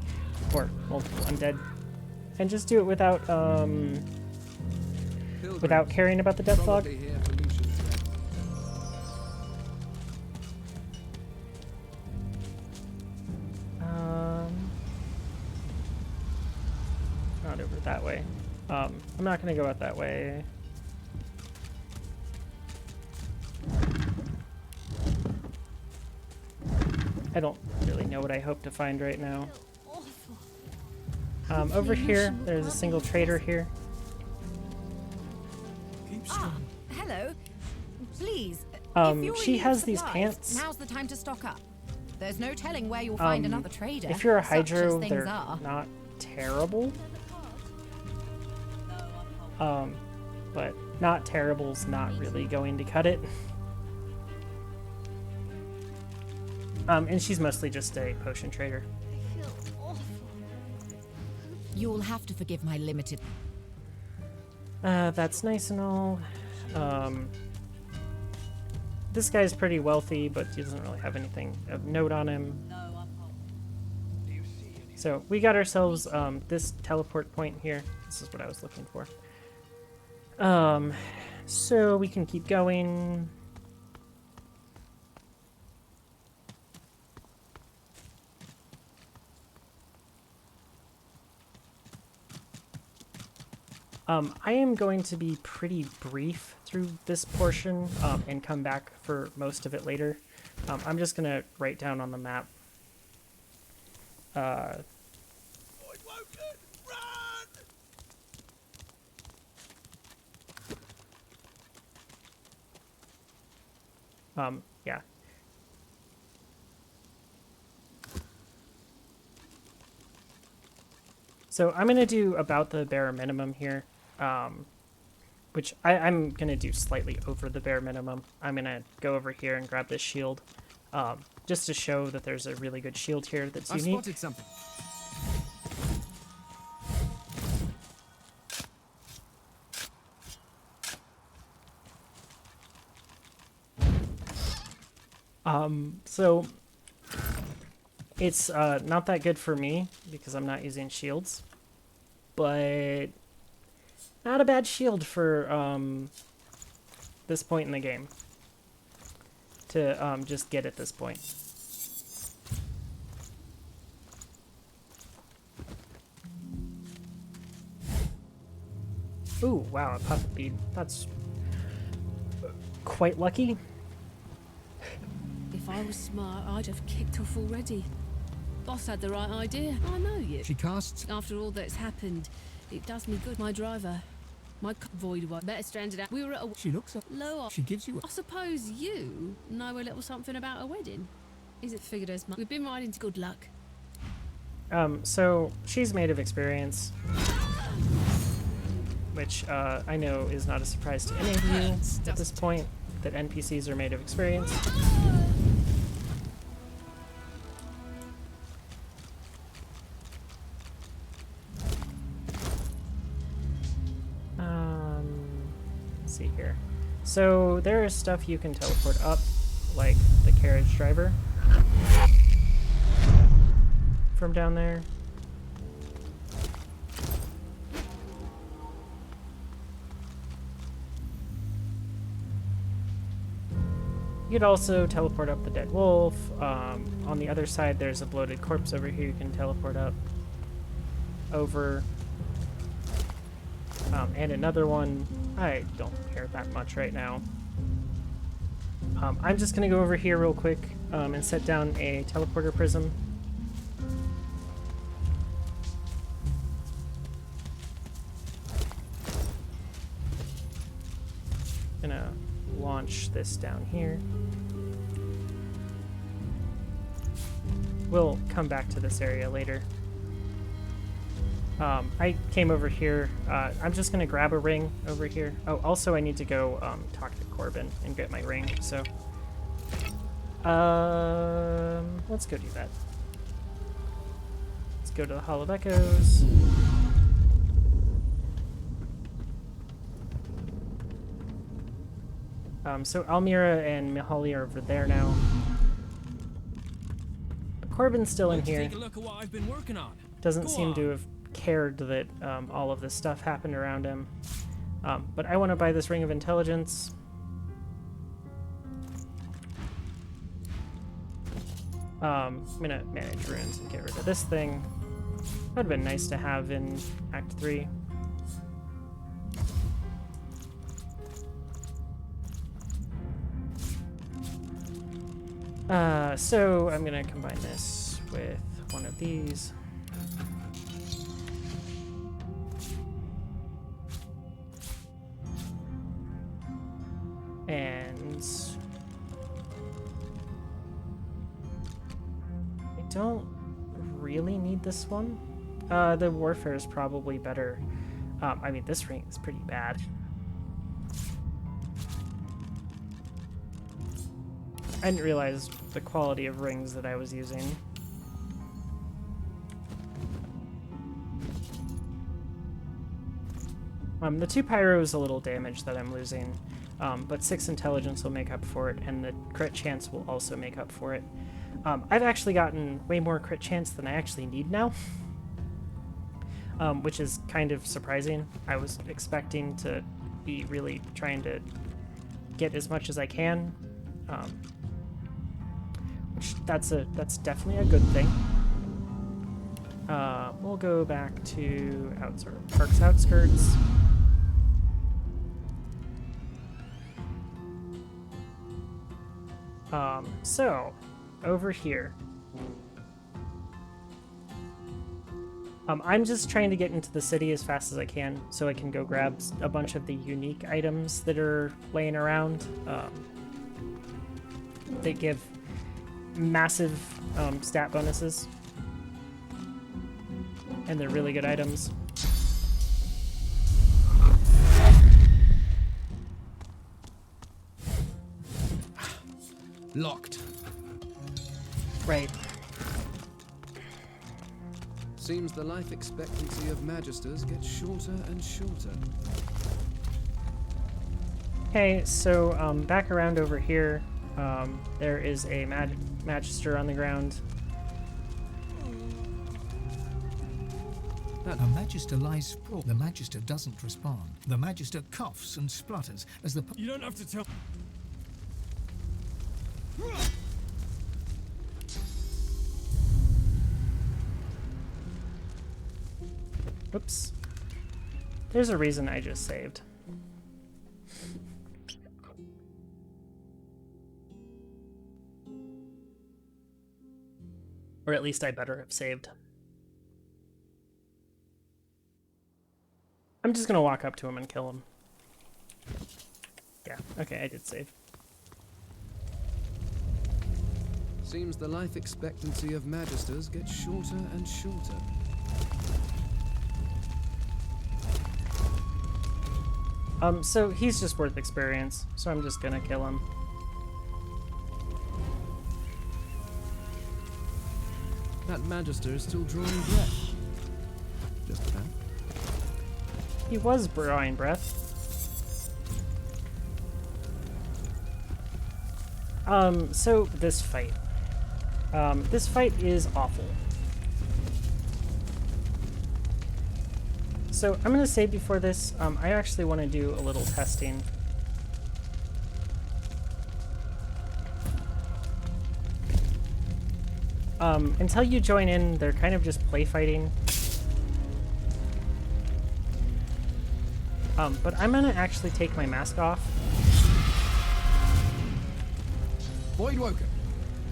or multiple undead, and just do it without caring about the death log. Not over that way. I'm not going to go out that way. I don't really know what I hope to find right now. Over here, there's a single trader here. Hello. Please. She has these pants. Now's the time to stock up. There's no telling where you'll find another trader. If you're a such as hydro, things they're are. not terrible. But not terrible's not really going to cut it. And she's mostly just a potion trader. You'll have to forgive my limited. That's nice and all. This guy's pretty wealthy, but he doesn't really have anything of note on him. So we got ourselves this teleport point here. This is what I was looking for. So we can keep going. I am going to be pretty brief through this portion and come back for most of it later. I'm just going to write down on the map. Yeah. So I'm going to do about the bare minimum here, which I'm going to do slightly over the bare minimum. I'm going to go over here and grab this shield, just to show that there's a really good shield here that's unique. I spotted something. So it's not that good for me because I'm not using shields, but not a bad shield for this point in the game to just get at this point. Ooh, wow, a puppet bead. That's quite lucky. If I was smart, I'd have kicked off already. Boss had the right idea. I know you. She casts. After all that's happened, it does me good. My driver, my void one, better stranded out. We were at a. She looks up. Low. She gives you. I suppose you know a little something about a wedding. Is it figured as much? We've been riding to good luck. So she's made of experience, which I know is not a surprise to any of you at this point, that NPCs are made of experience. Let's see here. So there is stuff you can teleport up, like the carriage driver from down there. You could also teleport up the dead wolf. On the other side, there's a bloated corpse over here you can teleport up over. And another one. I don't care that much right now. I'm just going to go over here real quick and set down a teleporter prism. Gonna launch this down here. We'll come back to this area later. I came over here. I'm just gonna grab a ring over here. Oh, also I need to go talk to Corbin and get my ring. So, let's go do that. Let's go to the Hall of Echoes. So Almira and Mihaly are over there now. Corbin's still in here. Take a look at what I've been working on. Doesn't seem to have cared that all of this stuff happened around him. But I want to buy this Ring of Intelligence. I'm gonna manage runes and get rid of this thing. That would have been nice to have in Act 3. So I'm gonna combine this with one of these. And I don't really need this one. The warfare is probably better. I mean, this ring is pretty bad. I didn't realize the quality of rings that I was using. The 2 pyro is a little damage that I'm losing, but 6 intelligence will make up for it, and the crit chance will also make up for it. I've actually gotten way more crit chance than I actually need now, which is kind of surprising. I was expecting to be really trying to get as much as I can. That's definitely a good thing. We'll go back to Park's outskirts. So over here, I'm just trying to get into the city as fast as I can so I can go grab a bunch of the unique items that are laying around. They give massive stat bonuses, and they're really good items. Locked. Right. Seems the life expectancy of magisters gets shorter and shorter. Okay, so back around over here, there is a magister on the ground. A magister lies sprawled. The magister doesn't respond. The magister coughs and splutters as the... You don't have to tell... Oops. There's a reason I just saved. Or at least I better have saved. I'm just gonna walk up to him and kill him. Yeah, okay, I did save. Seems the life expectancy of magisters gets shorter and shorter. So he's just worth experience, so I'm just gonna kill him. That magister is still drawing breath. Just about. He was drawing breath. So this fight. This fight is awful. So I'm gonna say before this, I actually want to do a little testing. Until you join in, they're kind of just play fighting. But I'm gonna actually take my mask off. Void Woken.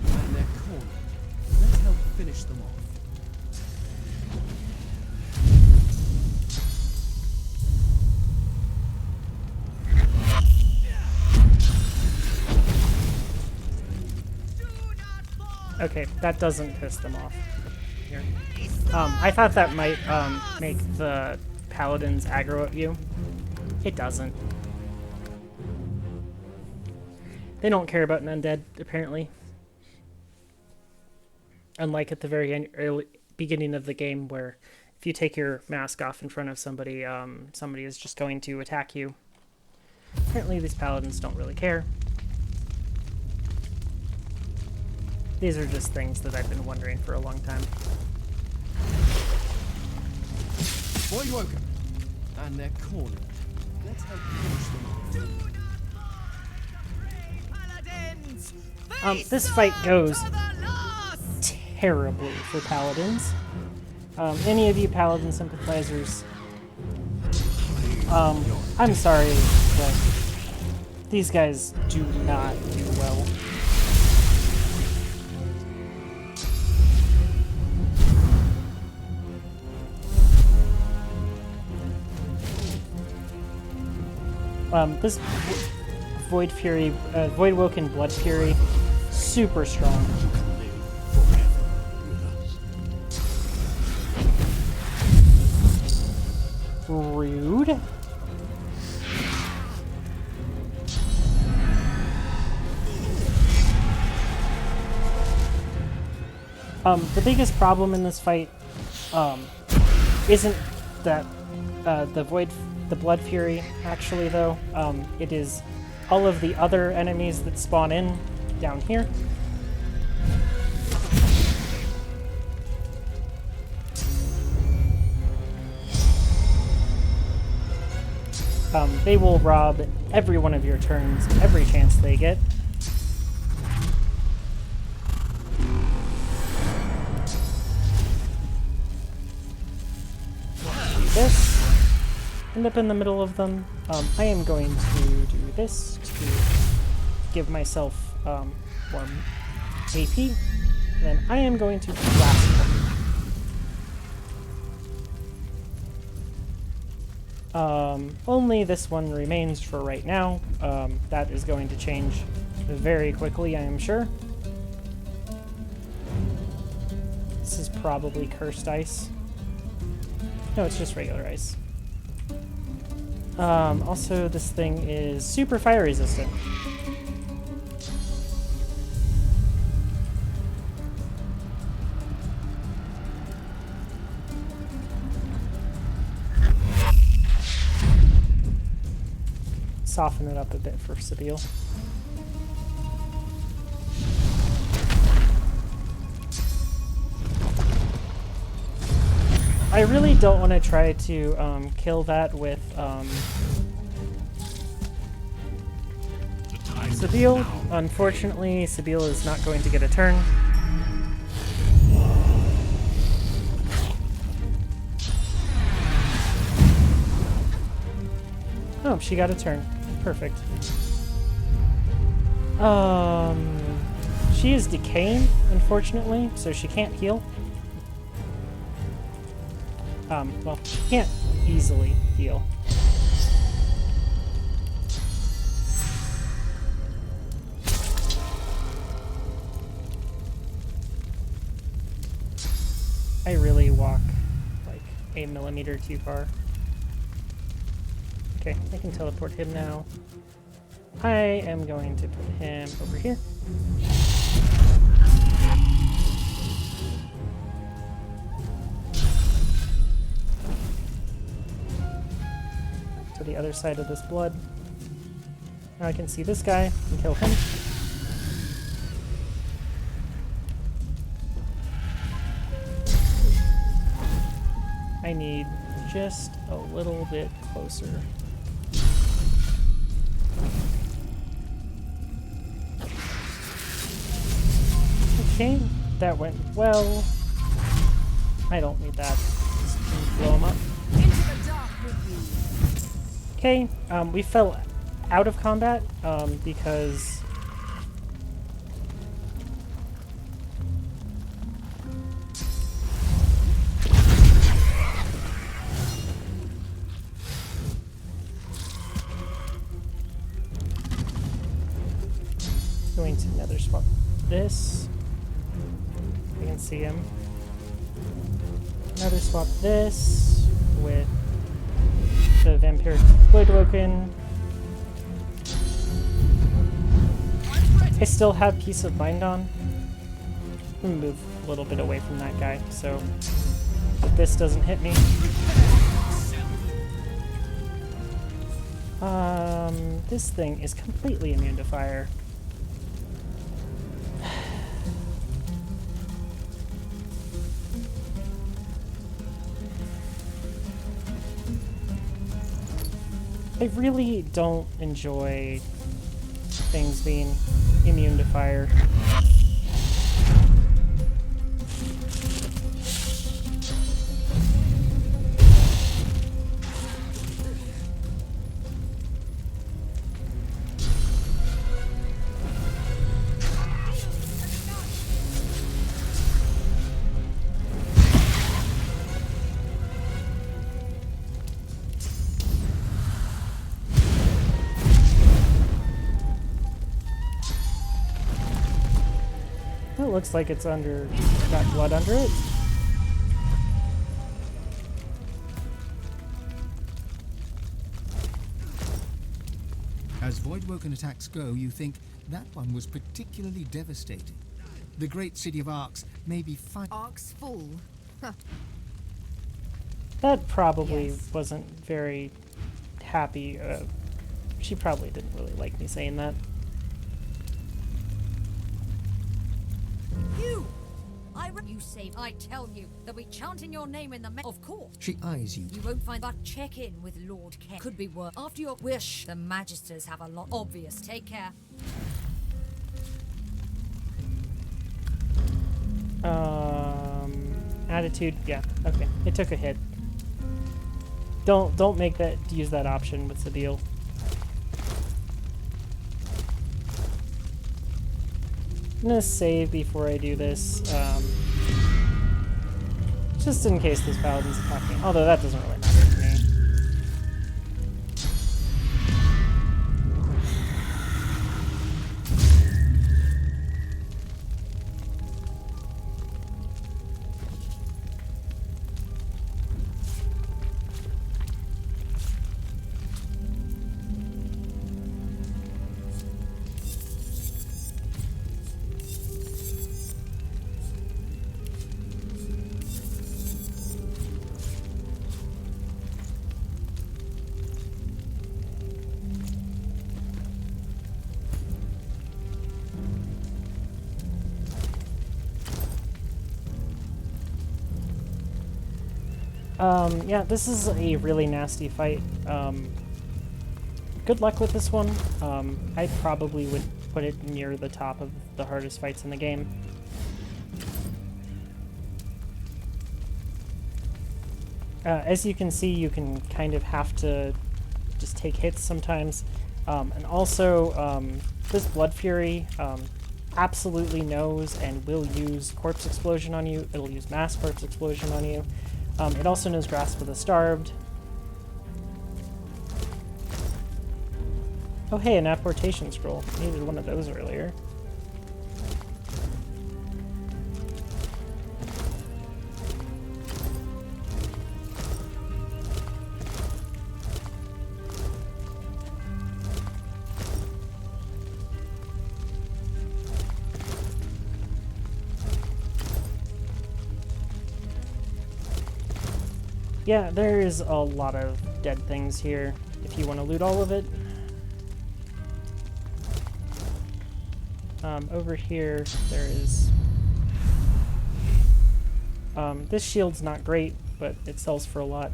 And they're cornered. Let's help finish them off. Okay, that doesn't piss them off. Here. I thought that might make the paladins aggro at you. It doesn't. They don't care about an undead, apparently. Unlike at the very early beginning of the game, where if you take your mask off in front of somebody, somebody is just going to attack you. Apparently these paladins don't really care. These are just things that I've been wondering for a long time. Void Woken. And they're cornered. Let's help finish them off. This fight goes terribly for paladins. Any of you paladin sympathizers, I'm sorry, but these guys do not do well. This Void Fury, Void Woken Blood Fury, super strong. Rude. The biggest problem in this fight isn't that the Blood Fury, actually, though. It is all of the other enemies that spawn in down here. They will rob every one of your turns, every chance they get. Do this. End up in the middle of them. I am going to do this to give myself more AP. And then I am going to blast them. Only this one remains for right now. That is going to change very quickly, I am sure. This is probably cursed ice. No, it's just regular ice. Also, this thing is super fire resistant. Soften it up a bit for Sabile. I really don't want to try to kill that with Sabile. Unfortunately, Sabile is not going to get a turn. Oh, she got a turn. Perfect. She is decaying, unfortunately, so she can't heal. Well, she can't easily heal. I really walk like a millimeter too far. Okay, I can teleport him now. I am going to put him over here. To the other side of this blood. Now I can see this guy and kill him. I need just a little bit closer. Okay, that went well. I don't need that. Just blow him up. Okay, we fell out of combat because going to nether swap this. We can see him. Nether swap this with the vampiric Voidwoken. I still have Peace of Mind on. I'm gonna move a little bit away from that guy so that this doesn't hit me. This thing is completely immune to fire. I really don't enjoy things being immune to fire. It looks like it's got blood under it. As Voidwoken attacks go, you think that one was particularly devastating. The great city of Arx may be Arx full. That probably wasn't very happy. She probably didn't really like me saying that. You saved. I tell you, they'll be chanting your name in the Of course. She eyes you. You won't find but check in with Lord Ken. Could be worse. After your wish, the Magisters have a lot. Obvious. Take care. Attitude. Yeah. Okay. It took a hit. Don't use that option. What's the deal? I'm gonna save before I do this, just in case this paladin's attacking. Although that doesn't really matter to me. Yeah, this is a really nasty fight. Good luck with this one. I probably would put it near the top of the hardest fights in the game. As you can see, you can kind of have to just take hits sometimes. And also, this Blood Fury absolutely knows and will use Corpse Explosion on you. It'll use Mass Corpse Explosion on you. It also knows Grasp of the Starved. Oh hey, an Apportation Scroll. Needed one of those earlier. Yeah, there is a lot of dead things here, if you want to loot all of it. Over here, there is... this shield's not great, but it sells for a lot.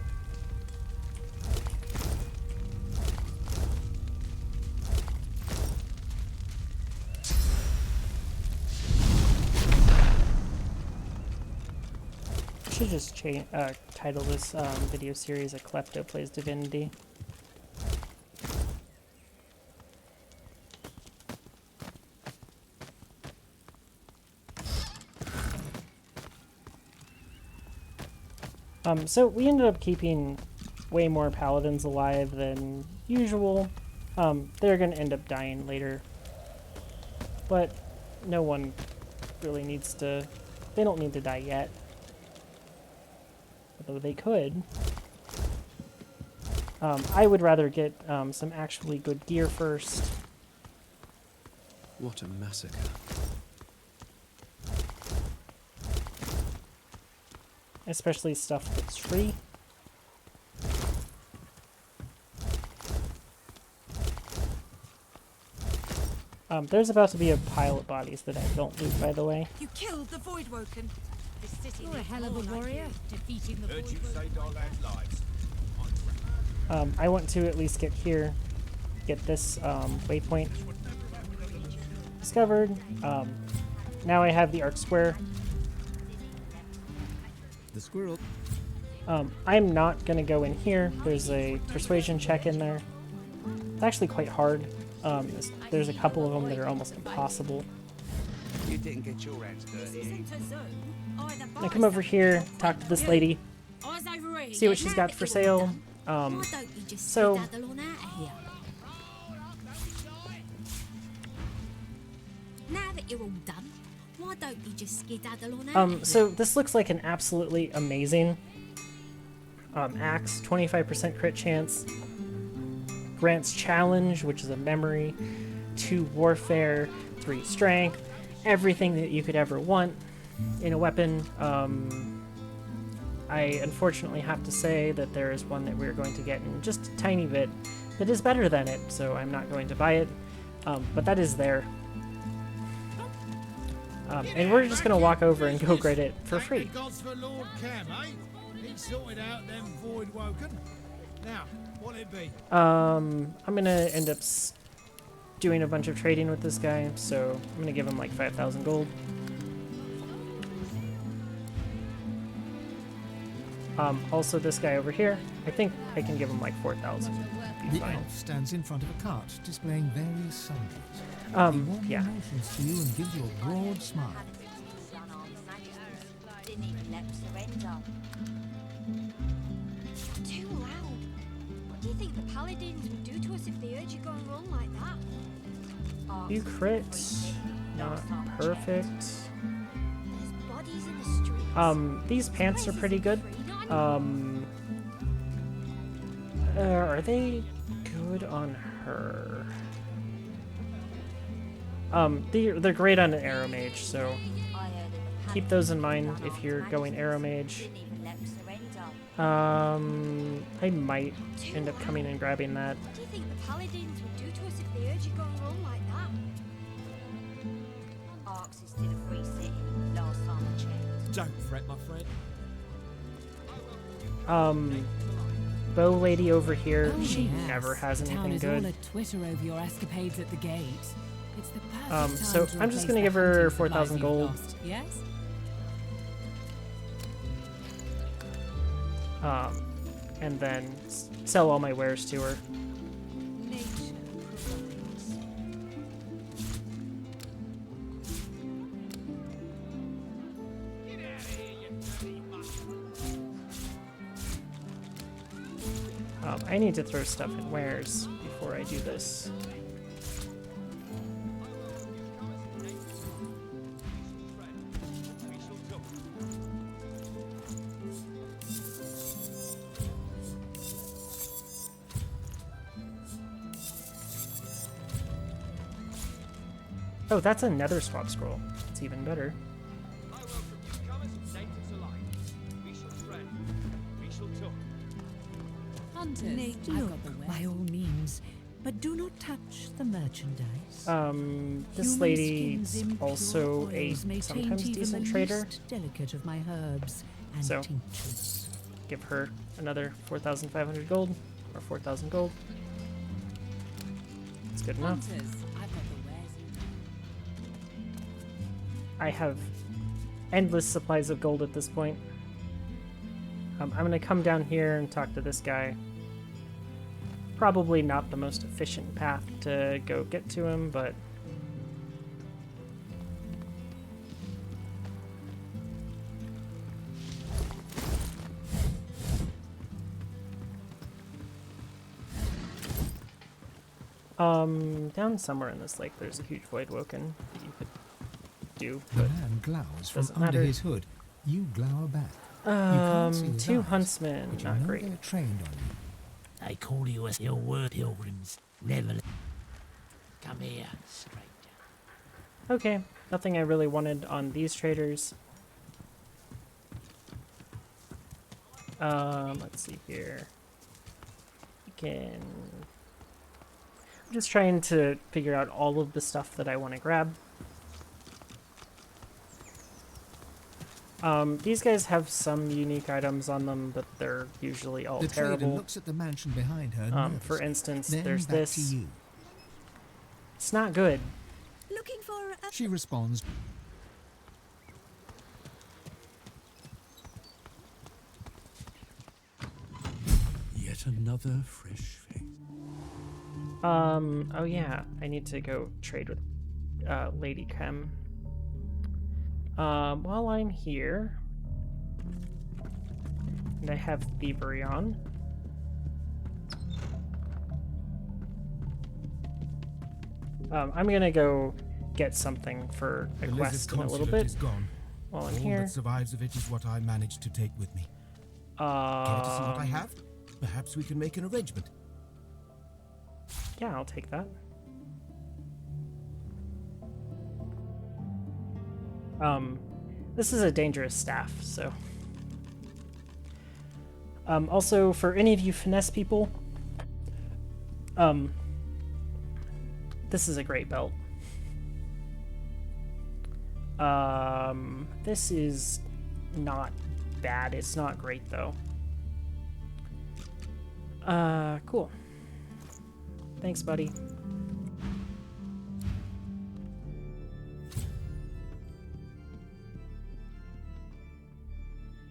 I should just title this video series "A Klepto Plays Divinity." So we ended up keeping way more paladins alive than usual. They're going to end up dying later. But no one really needs to... They don't need to die yet. Although they could. I would rather get some actually good gear first. What a massacre. Especially stuff that's free. There's about to be a pile of bodies that I don't loot, by the way. You killed the Voidwoken. This city You're a hell of a warrior. Defeating the Voidwoken. I want to at least get here, get this waypoint discovered. Now I have the arc square. The squirrel. I'm not going to go in here. There's a persuasion check in there. It's actually quite hard. There's a couple of them that are almost impossible. You didn't get your hands dirty. Now come over here, talk to this lady, see what she's got for sale. So now that you're all done, why don't you just skedaddle on out? so this looks like an absolutely amazing axe, 25% crit chance. Grants challenge, which is a memory, 2 warfare, 3 strength, everything that you could ever want in a weapon. I unfortunately have to say that there is one that we're going to get in just a tiny bit that is better than it, so I'm not going to buy it, but that is there. And we're just going to walk over and go get it for free. I'm gonna end up doing a bunch of trading with this guy, so I'm gonna give him like 5,000 gold. Also this guy over here, I think I can give him like 4,000. The elf stands in front of a cart, displaying various sundries. He warmly Yeah. motions to you and gives you a broad smile. Didn't even let surrender. Too loud. What do you think the paladins would do to us if they heard you going wrong like that? You crit, not perfect. There's bodies in the streets. These pants are pretty good. Are they good on her? They're great on an arrow mage, so keep those in mind if you're going arrow mage. I might end up coming and grabbing that. What do you think the paladins would do to us if they heard you going wrong like that? Arx is still a free city, last time I checked. Don't fret, my friend. Bow lady over here, Oh, she yes. never has Town anything is good. all a Twitter over your escapades at the gate. It's the perfect time So to I'm just replace gonna the give her hunting supplies 4,000 you've gold. lost. Yes? And then sell all my wares to her. I need to throw stuff in wares before I do this. Oh, that's a nether swap scroll. It's even better. Hunters, I've got the Look, by all means, but do not touch the merchandise. This Human lady's skins, impure also a oils may sometimes taint even decent the trader. least delicate of my herbs and So, tinctures. give her another 4,500 gold, or 4,000 gold. That's good enough. Hunters, I've got the wares. I have endless supplies of gold at this point. I'm gonna come down here and talk to this guy. Probably not the most efficient path to go get to him, but Down somewhere in this lake, there's a huge void woken that you could do, The but man glowers from doesn't under matter. his hood. You glower back. You can't see his 2 eyes, huntsmen, but you not know great. they're trained on you. I call you as your word, pilgrims. Never. Come here, stranger. Okay, nothing I really wanted on these traders. Let's see here. We can... I'm just trying to figure out all of the stuff that I want to grab. These guys have some unique items on them, but they're usually all The trader terrible. looks at the mansion behind her. For nervously. instance, Then there's back to this. you. It's not good. Looking for a... She responds. Yet another fresh face. Oh yeah, I need to go trade with Lady Chem. While I'm here, and I have thievery on. I'm gonna go get something for a The quest lizard in a little consulate bit. is gone. While I'm All here. that survives of it is what I managed to take with me. Care to see what I have? Perhaps we can make an arrangement. Yeah, I'll take that. This is a dangerous staff, so. Also, for any of you finesse people, this is a great belt. This is not bad. It's not great, though. Cool. Thanks, buddy.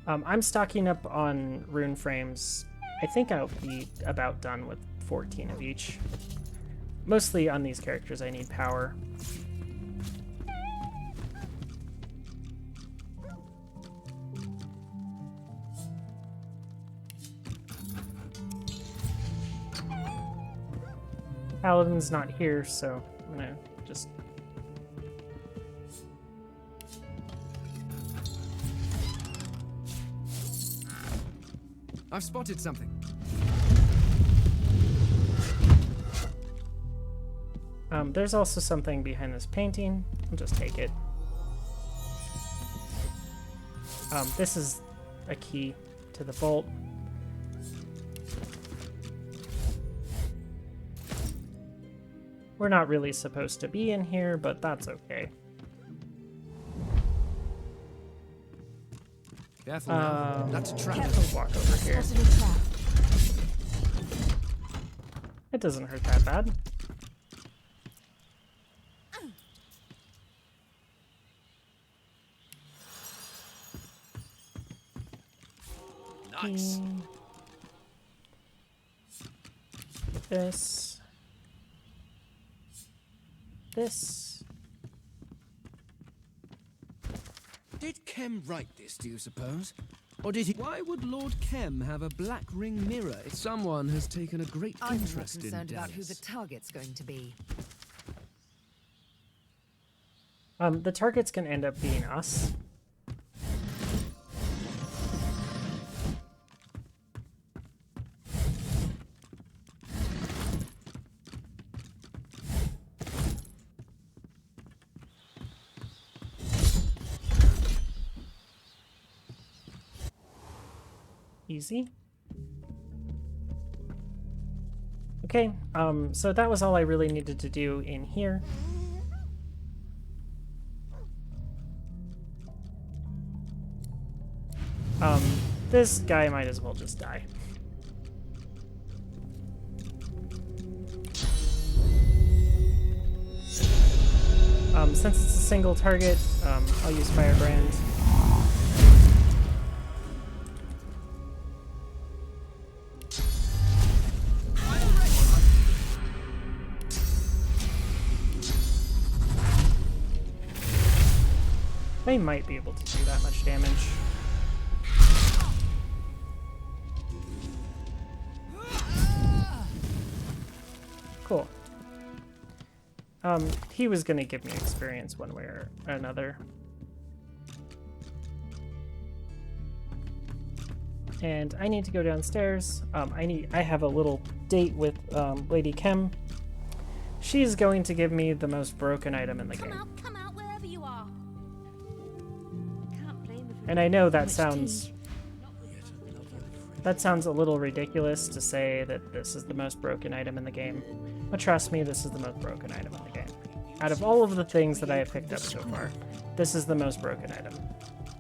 I'm stocking up on rune frames. I think I'll be about done with 14 of each. Mostly on these characters I need power. Paladin's not here, so I'm gonna just... I've spotted something. There's also something behind this painting. I'll just take it. This is a key to the vault. We're not really supposed to be in here, but that's okay. Careful now. That's a trap. Walk over here. It doesn't hurt that bad. Nice. This. This. Did Kem write this, do you suppose? Or did he... Why would Lord Kem have a black ring mirror if someone has taken a great I'm more interest in concerned about who the Dallas? target's going to be. The targets can end up being us. Easy. Okay, so that was all I really needed to do in here. This guy might as well just die. Since it's a single target, I'll use Firebrand. They might be able to do that much damage. Cool. He was gonna give me experience one way or another. And I need to go downstairs. I have a little date with Lady Kem. She's going to give me the most broken item in the game. Come out wherever you are. Can't blame her. And I know that sounds a little ridiculous to say that this is the most broken item in the game. But trust me, this is the most broken item in the game. Out of all of the things that I have picked up so far, this is the most broken item.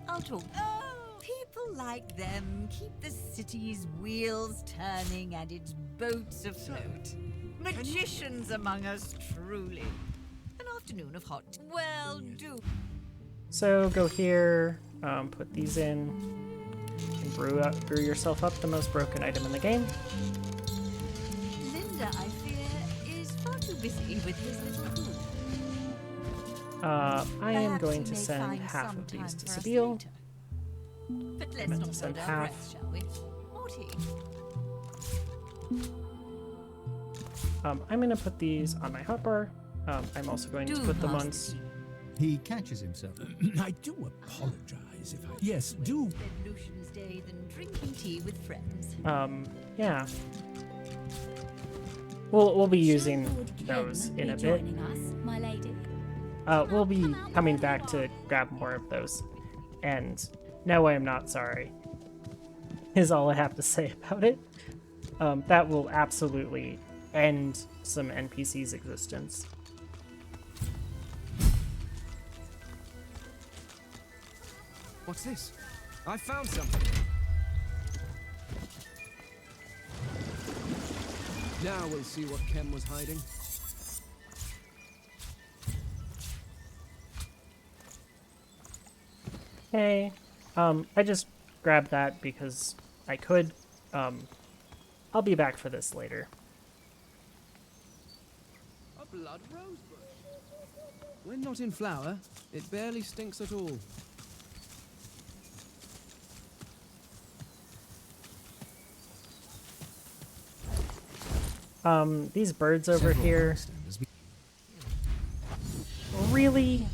I'll talk. Oh, people like them keep the city's wheels turning and its boats afloat. Magicians among us, truly. An afternoon of hot. Well, do. So go here, put these in, and brew yourself up the most broken item in the game. Linda, I fear, is far too busy with his little group. I am going to send half of these to Sabine. But let's meant not to send hold our half. breath, shall we? Morty. I'm going to put these on my hotbar. I'm also going to put them on... He catches himself. I do apologize if I... Yes, do. Lucian's Day than drinking tea with friends. Yeah. We'll be using those in a bit. My lady. We'll be coming back to grab more of those. And no, I am not sorry, is all I have to say about it. That will absolutely end some NPC's existence. What's this? I found something. Now we'll see what Kem was hiding. Hey, I just grabbed that because I could. I'll be back for this later. A blood rose bush. When not in flower, it barely stinks at all. These birds over here. Really?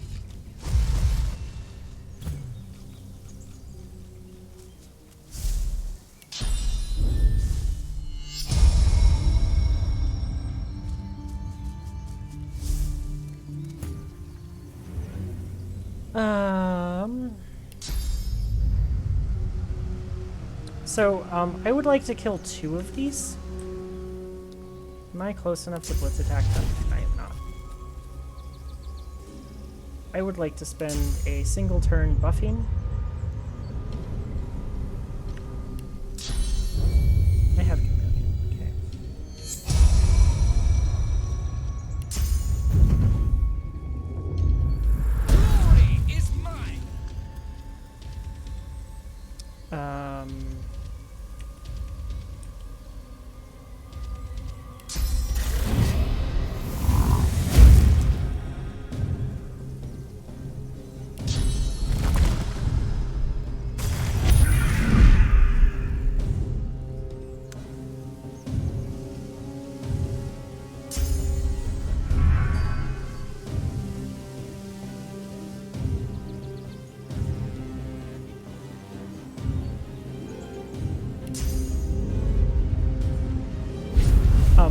So, I would like to kill 2 of these. Am I close enough to blitz attack them? I am not. I would like to spend a single turn buffing. I have chameleon, okay. Glory is mine.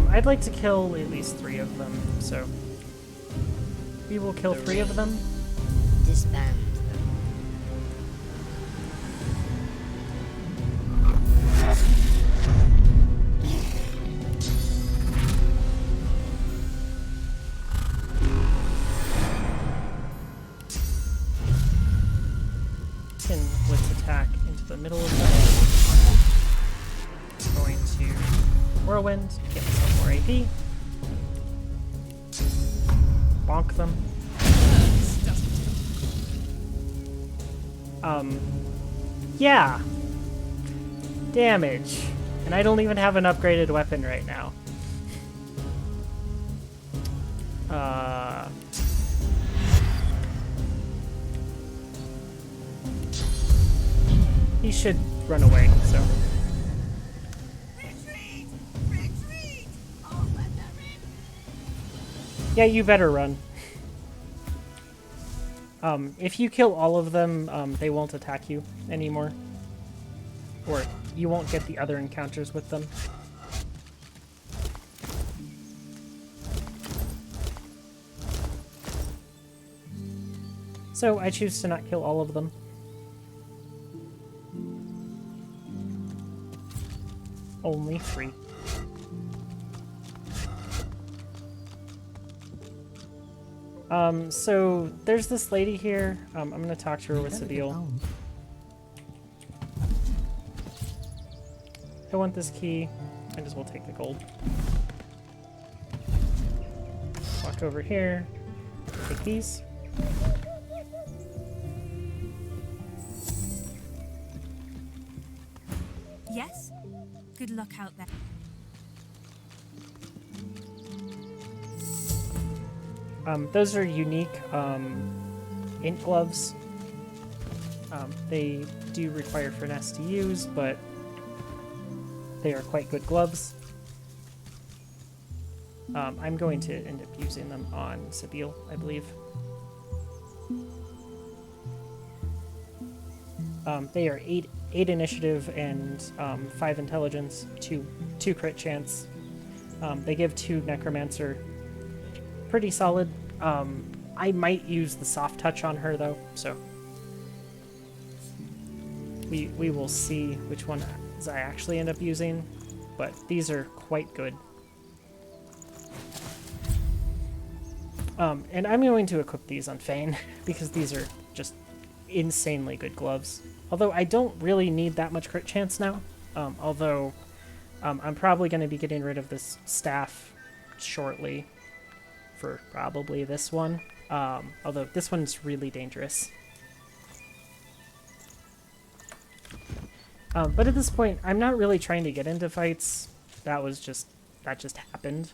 I'd like to kill at least 3 of them, so we will kill 3 of them. Disband them. Can blitz attack into the middle of them. I'm going to whirlwind, get myself more AP. Bonk them. Yeah. Damage. And I don't even have an upgraded weapon right now. He should run away, so. Retreat! Retreat! Open the Yeah, you better run. If you kill all of them, they won't attack you anymore. Or you won't get the other encounters with them. So I choose to not kill all of them. Only 3. So there's this lady here. I'm gonna talk to her with Sabile. I want this key. Might as well take the gold. Walk over here. Take these. Yes? Good luck out there. Those are unique ink gloves. They do require finesse to use, but they are quite good gloves. I'm going to end up using them on Sabile, I believe. They are 8 initiative and 5 intelligence, 2 crit chance. They give 2 necromancer. Pretty solid. I might use the soft touch on her though, so we will see which one I actually end up using, but these are quite good. And I'm going to equip these on Fane because these are just insanely good gloves. Although I don't really need that much crit chance now. Although I'm probably going to be getting rid of this staff shortly for probably this one. Although this one's really dangerous. But at this point, I'm not really trying to get into fights. That just happened.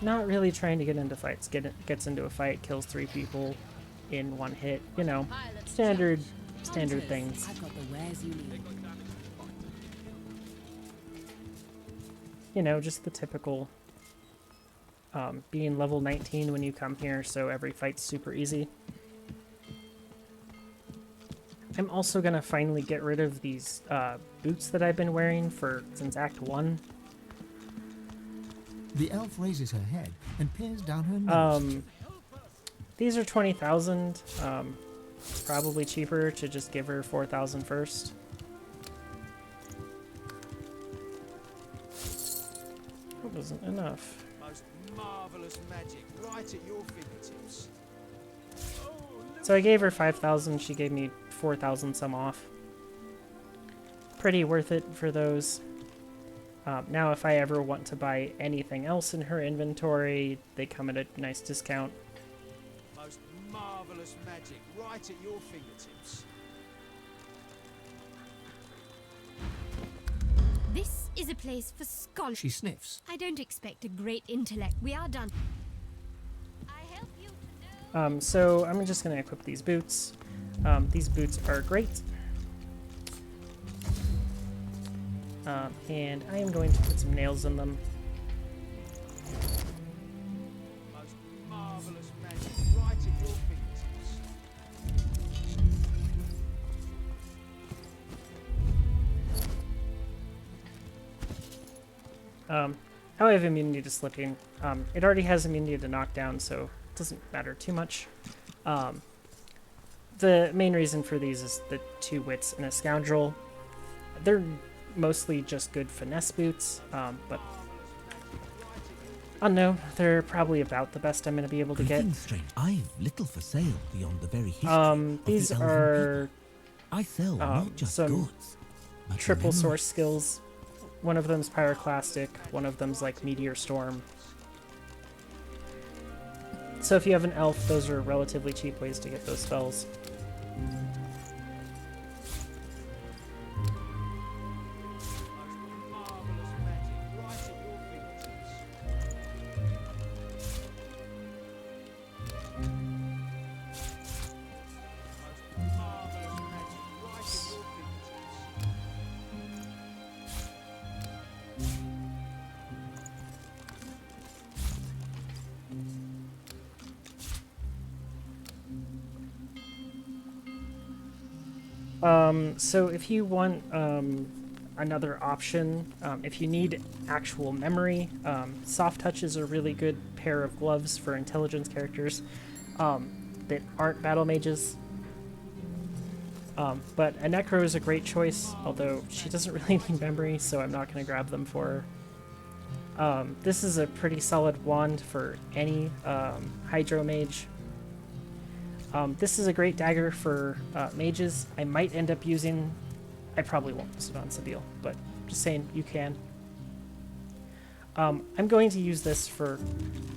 Not really trying to get into fights. Gets into a fight, kills 3 people in 1 hit. You know, standard things. I've got the wares you need. You know, just the typical being level 19 when you come here, so every fight's super easy. I'm also gonna finally get rid of these boots that I've been wearing since Act 1. The elf raises her head and peers down her nose. These are 20,000. It's probably cheaper to just give her 4,000 first. That wasn't enough. Most marvelous magic right at your fingertips. So I gave her 5,000. She gave me 4,000 some off. Pretty worth it for those. Now if I ever want to buy anything else in her inventory, they come at a nice discount. Most marvelous magic right at your fingertips. This is a place for scholars. She sniffs. I don't expect a great intellect. We are done. So I'm just going to equip these boots. These boots are great. And I am going to put some nails in them. Most marvelous magic right at your fingertips. How I have immunity to slipping. It already has immunity to knockdown, so it doesn't matter too much. The main reason for these is the 2 wits and a scoundrel. They're mostly just good finesse boots, but I don't know, they're probably about the best I'm going to be able to get. I've little for sale beyond the very history these of the elven are people. I sell not just some goods, but triple memories. source skills. One of them's pyroclastic, one of them's like meteor storm. So if you have an elf, those are relatively cheap ways to get those spells. So if you want another option, if you need actual memory, soft touch is a really good pair of gloves for intelligence characters that aren't battle mages. But a necro is a great choice, although she doesn't really need memory, so I'm not going to grab them for her. This is a pretty solid wand for any hydro mage. This is a great dagger for mages. I might end up using... I probably won't use it on Sabile, but just saying, you can. I'm going to use this for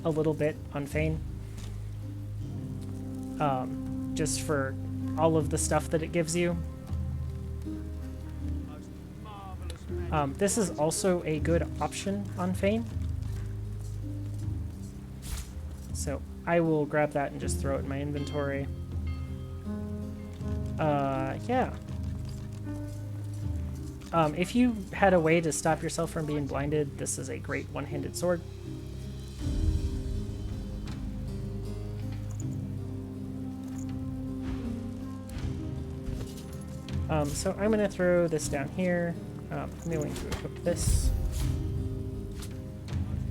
a little bit on Fane. Just for all of the stuff that it gives you. This is also a good option on Fane. So I will grab that and just throw it in my inventory. Yeah. If you had a way to stop yourself from being blinded, this is a great one-handed sword. So I'm going to throw this down here. I'm going to equip this.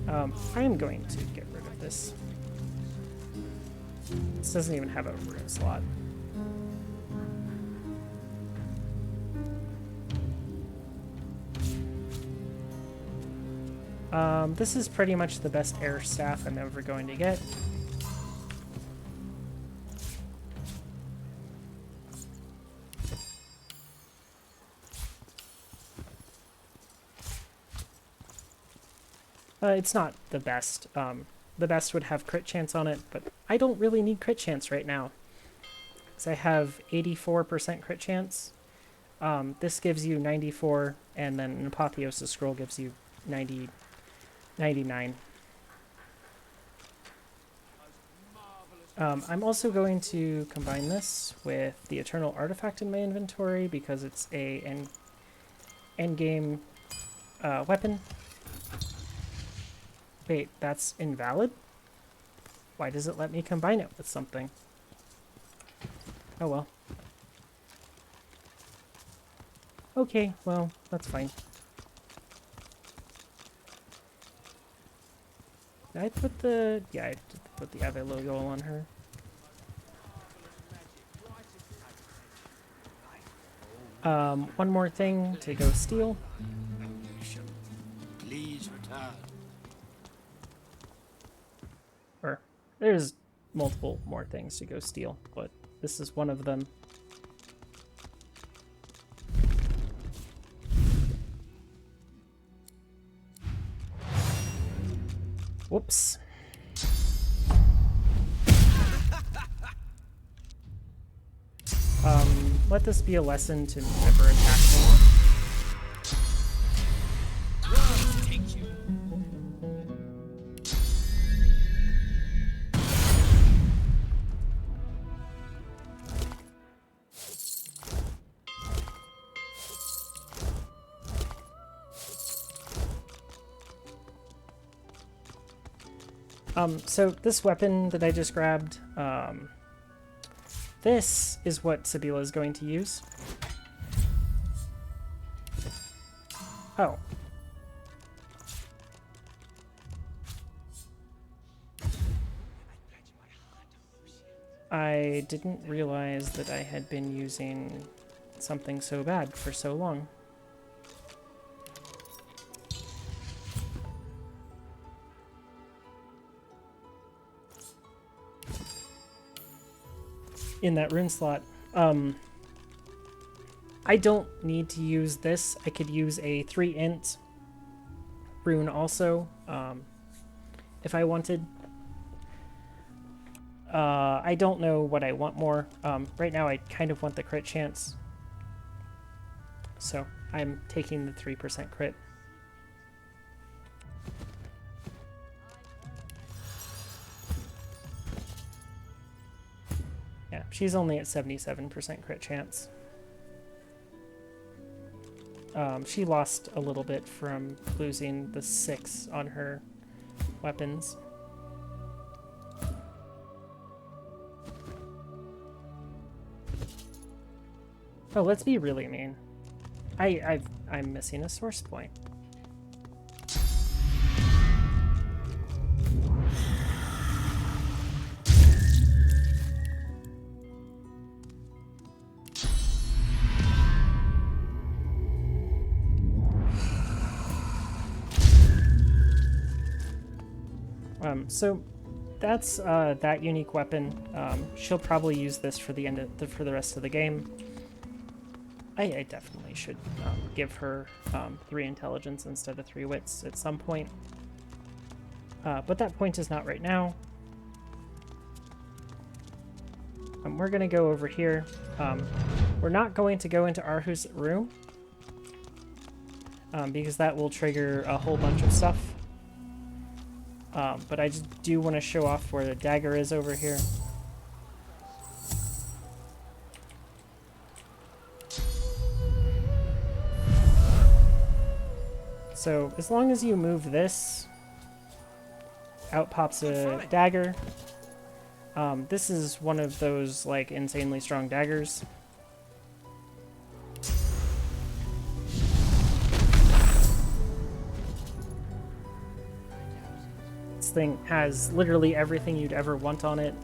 I'm going to get rid of this. This doesn't even have a room slot. This is pretty much the best air staff I'm ever going to get. It's not the best. The best would have crit chance on it, but I don't really need crit chance right now. Because I have 84% crit chance. This gives you 94, and then an Apotheosis Scroll gives you 99. I'm also going to combine this with the Eternal Artifact in my inventory because it's a endgame weapon. Wait, that's invalid? Why does it let me combine it with something? Oh well. Okay, well, that's fine. Did I put the... Yeah, I did put the Ave logo on her. One more thing to go steal. Please return. Or, there's multiple more things to go steal, but this is one of them. Whoops. Let this be a lesson to never attack me. So this weapon that I just grabbed, this is what Sabila is going to use. Oh. I didn't realize that I had been using something so bad for so long. In that rune slot. I don't need to use this. I could use a 3-int rune also, if I wanted. I don't know what I want more. Right now I kind of want the crit chance. So I'm taking the 3% crit. Yeah, she's only at 77% crit chance. She lost a little bit from losing the 6 on her weapons. Oh, let's be really mean. I'm missing a source point. So that's that unique weapon. She'll probably use this for the for the rest of the game. I definitely should give her 3 intelligence instead of 3 wits at some point. But that point is not right now. We're going to go over here. We're not going to go into Arhu's room because that will trigger a whole bunch of stuff. But I just do want to show off where the dagger is over here. So as long as you move this, out pops a dagger. This is one of those like insanely strong daggers. This thing has literally everything you'd ever want on it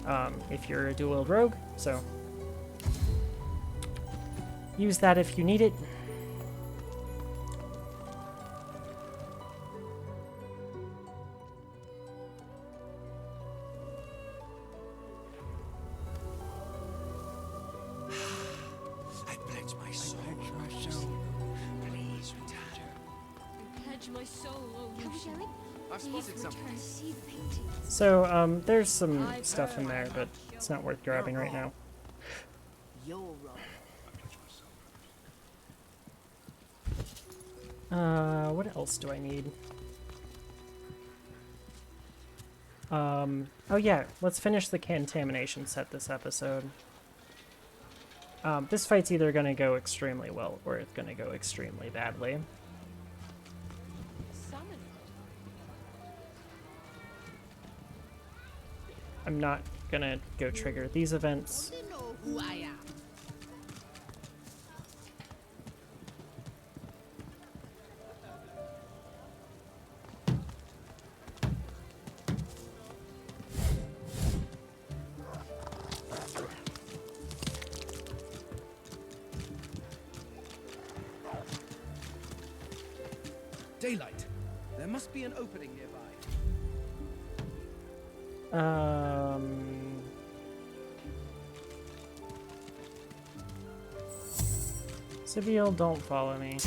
if you're a dual-wield rogue, so use that if you need it. So, there's some stuff in there, but it's not worth grabbing right now. What else do I need? Oh yeah, let's finish the contamination set this episode. This fight's either gonna go extremely well, or it's gonna go extremely badly. I'm not gonna go trigger these events. Who I am. Daylight. There must be an opening nearby. Sibyl, don't follow me.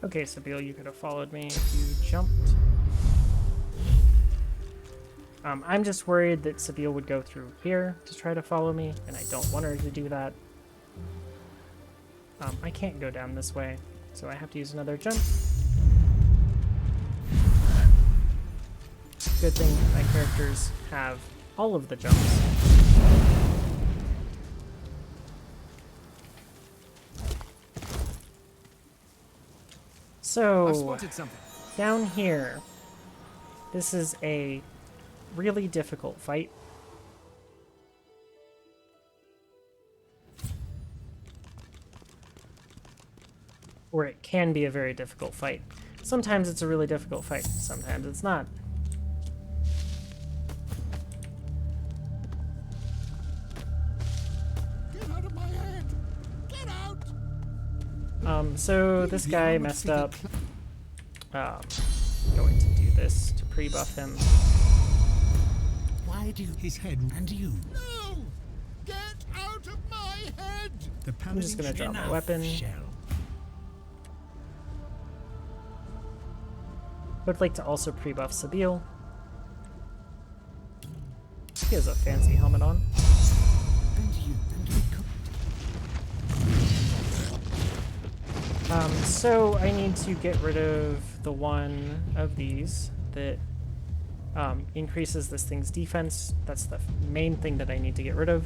Okay, Sibyl, you could have followed me if you jumped. I'm just worried that Sibyl would go through here to try to follow me, and I don't want her to do that. I can't go down this way, so I have to use another jump. Good thing my characters have all of the jumps. So, down here, this is a really difficult fight. Or it can be a very difficult fight. Sometimes it's a really difficult fight, sometimes it's not. Get out of my head! Get out! So this guy messed up. Going to do this to pre-buff him. Why do his head and you? No! Get out of my head! I'm just gonna drop my weapon. Would like to also pre-buff Sibyl. He has a fancy helmet on. So I need to get rid of the one of these that increases this thing's defense. That's the main thing that I need to get rid of.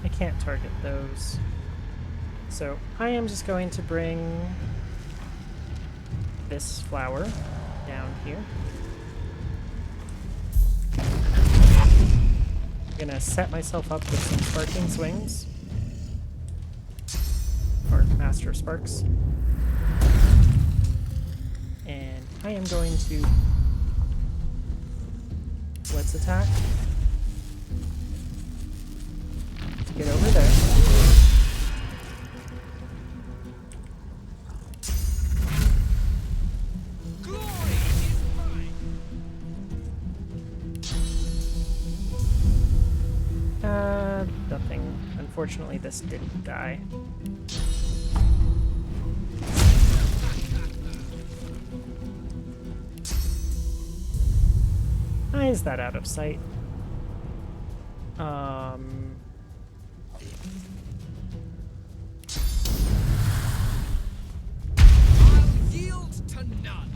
I can't target those. So I am just going to bring this flower down here. I'm gonna set myself up with some sparking swings. Or Master of Sparks. And I am going to... let's attack. Get over there. Nothing. Unfortunately, this didn't die. Why is that out of sight?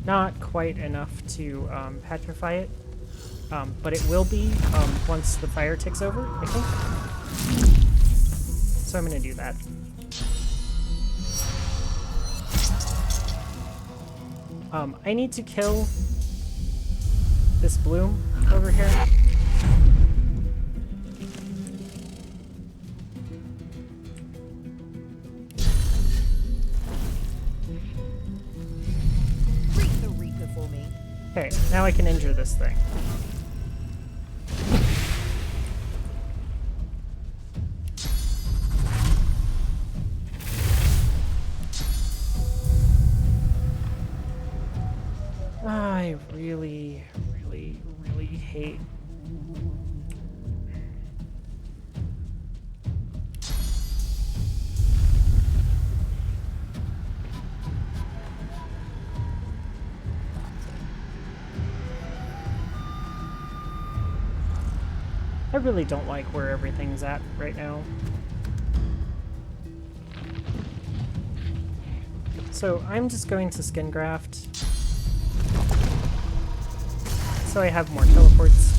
Not quite enough to petrify it, but it will be once the fire ticks over, I think. So I'm going to do that. I need to kill this bloom over here. Reap the Reaper for me. Okay, now I can injure this thing. I really hate... I really don't like where everything's at right now. So I'm just going to skin graft. So I have more teleports.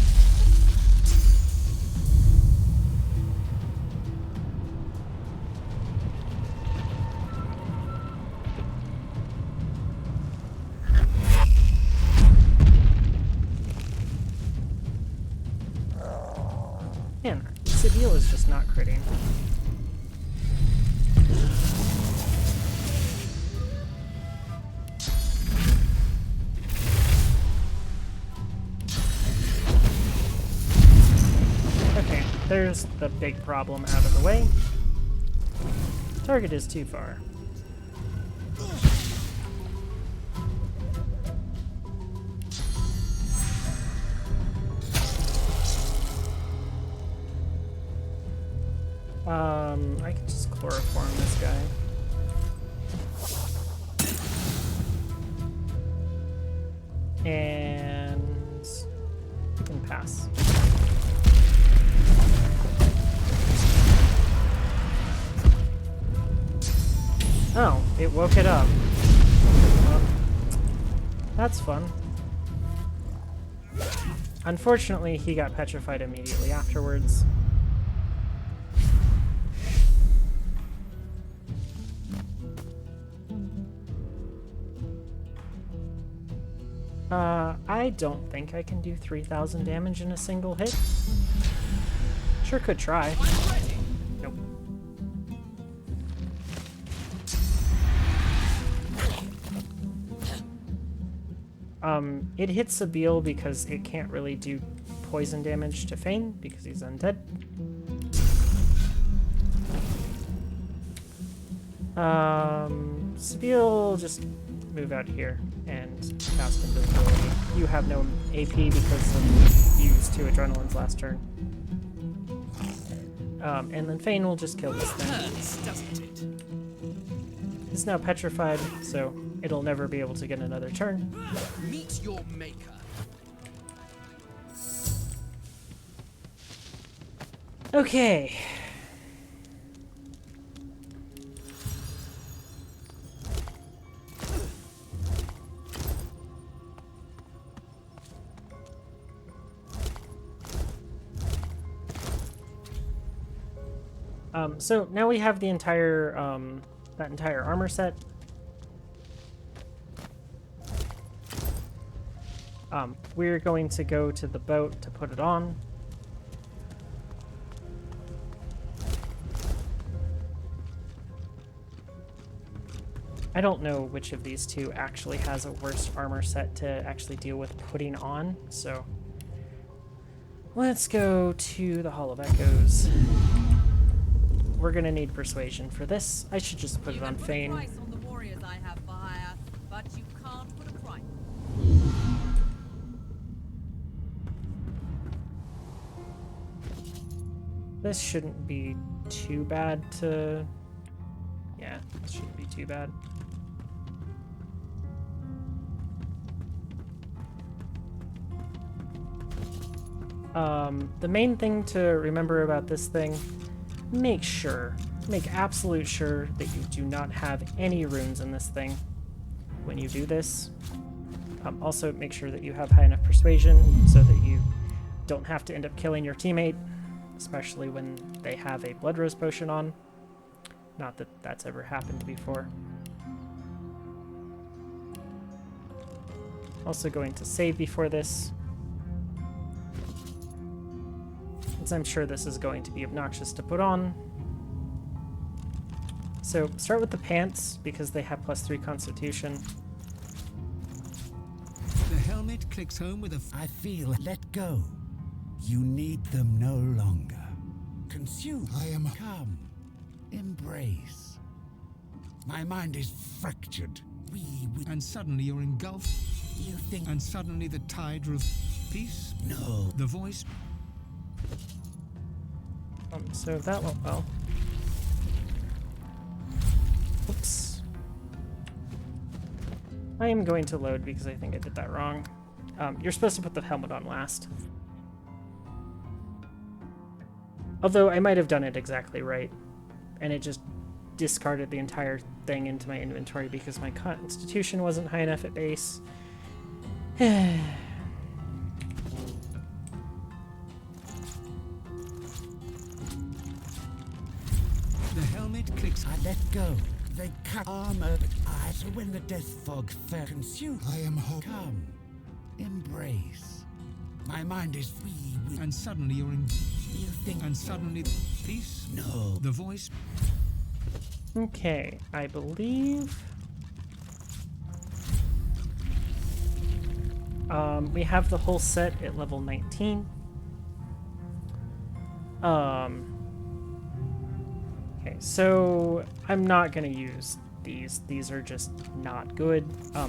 Man, Seville is just not critting. Okay, there's the big problem out of the way. Target is too far. I can just chloroform this guy. And we can pass. Oh, it woke it up. Well, that's fun. Unfortunately, he got petrified immediately afterwards. I don't think I can do 3,000 damage in a single hit. Sure could try. Nope. It hits Sabile because it can't really do poison damage to Fane because he's undead. Sabile, just move out here and cast invisibility. You have no AP because of you used 2 adrenalines last turn. And then Fane will just kill this thing. Hurts, doesn't it? It's now petrified, so it'll never be able to get another turn. Meet your maker. Okay. So now we have the entire that entire armor set. We're going to go to the boat to put it on. I don't know which of these two actually has a worse armor set to actually deal with putting on, so let's go to the Hall of Echoes. We're gonna need persuasion for this. I should just put it on Feign. Price on the warriors I have for hire, but you can't put a price. This shouldn't be too bad to... Yeah, this shouldn't be too bad. The main thing to remember about this thing, make absolute sure that you do not have any runes in this thing when you do this. Also, make sure that you have high enough persuasion so that you don't have to end up killing your teammate, especially when they have a blood rose potion on. Not that that's ever happened before. Also going to save before this, since I'm sure this is going to be obnoxious to put on. So start with the pants, because they have +3 constitution. The helmet clicks home with a... I feel let go. You need them no longer. Consume. I am... Come. Embrace. My mind is fractured. And suddenly you're engulfed. You think... And suddenly the tide of... Peace? No. The voice... So that went well. Oops. I am going to load because I think I did that wrong. You're supposed to put the helmet on last. Although I might have done it exactly right, and it just discarded the entire thing into my inventory because my constitution wasn't high enough at base. The helmet clicks... I let go. They cut armor, but so when the death fog fell, consume. I am hope. Come. Embrace. My mind is free. And suddenly you're in... You think... And suddenly... Peace? No. The voice... Okay, I believe... we have the whole set at level 19. Okay, so I'm not going to use these. These are just not good.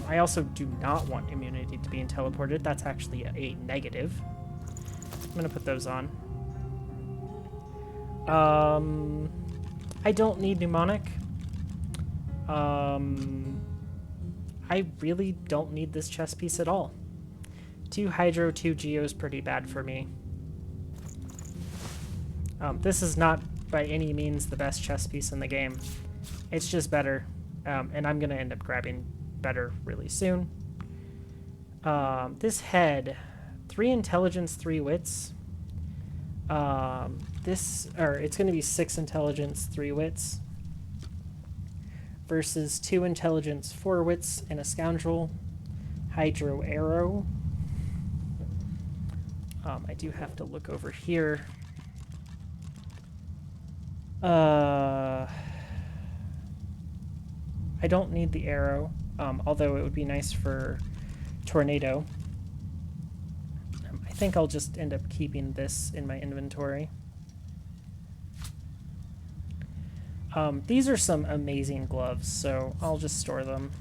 I also do not want immunity to being teleported. That's actually a negative. I'm going to put those on. I don't need mnemonic. I really don't need this chess piece at all. 2 Hydro, 2 Geo is pretty bad for me. This is not by any means the best chess piece in the game. It's just better, and I'm going to end up grabbing better really soon. This head, 3 intelligence, 3 wits. It's going to be 6 intelligence, 3 wits. Versus 2 intelligence, 4 wits, and a scoundrel. Hydro arrow. I do have to look over here. I don't need the arrow, although it would be nice for tornado. I think I'll just end up keeping this in my inventory. These are some amazing gloves, so I'll just store them.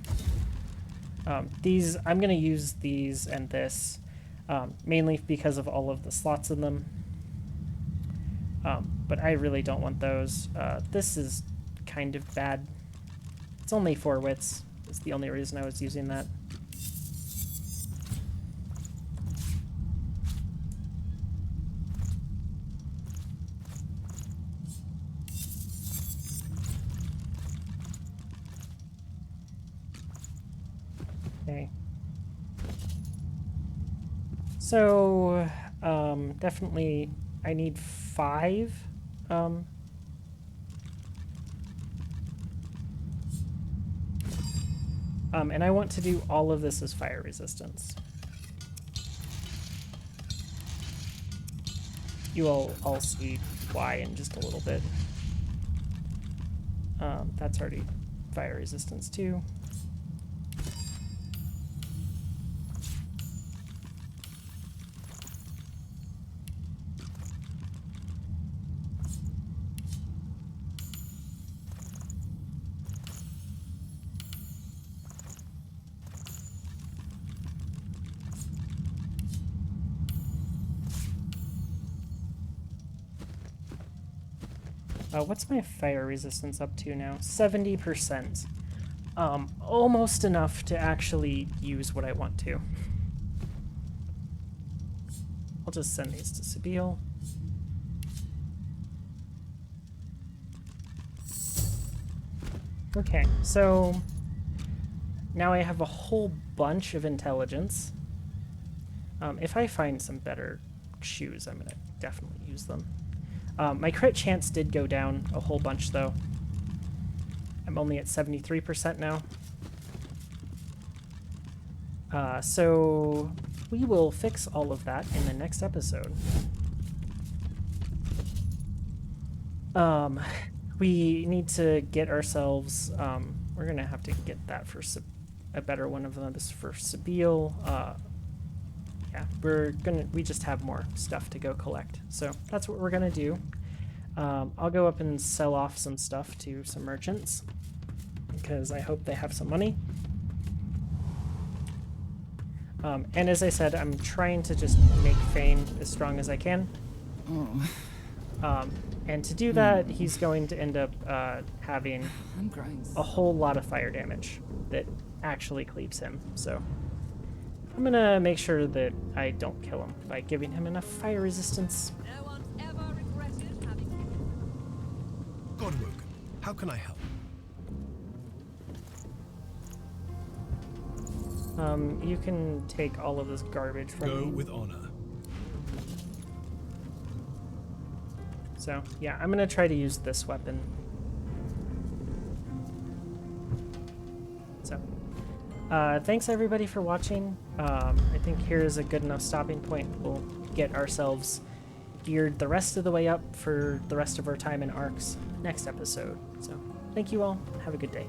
I'm going to use these and this, mainly because of all of the slots in them. But I really don't want those. This is kind of bad. It's only 4 wits. It's the only reason I was using that. Okay. So, definitely I need 5 And I want to do all of this as fire resistance. You all see why in just a little bit. That's already fire resistance too. What's my fire resistance up to now? 70%. Almost enough to actually use what I want to. I'll just send these to Sabile. Okay, so now I have a whole bunch of intelligence. If I find some better shoes, I'm gonna definitely use them. My crit chance did go down a whole bunch, though. I'm only at 73% now. So we will fix all of that in the next episode. We need to get ourselves... we're going to have to get that for a better one of those for Sabile. Yeah, we just have more stuff to go collect. So that's what we're gonna do. I'll go up and sell off some stuff to some merchants because I hope they have some money. And as I said, I'm trying to just make Fane as strong as I can. And to do that, he's going to end up having a whole lot of fire damage that actually cleaves him. So I'm gonna make sure that I don't kill him by giving him enough fire resistance. No one's ever regretted having... Godwoken, how can I help? You can take all of this garbage from me. Go with honor. So, yeah, I'm gonna try to use this weapon. So, thanks everybody for watching. I think here is a good enough stopping point. We'll get ourselves geared the rest of the way up for the rest of our time in Arcs next episode. So, thank you all. Have a good day.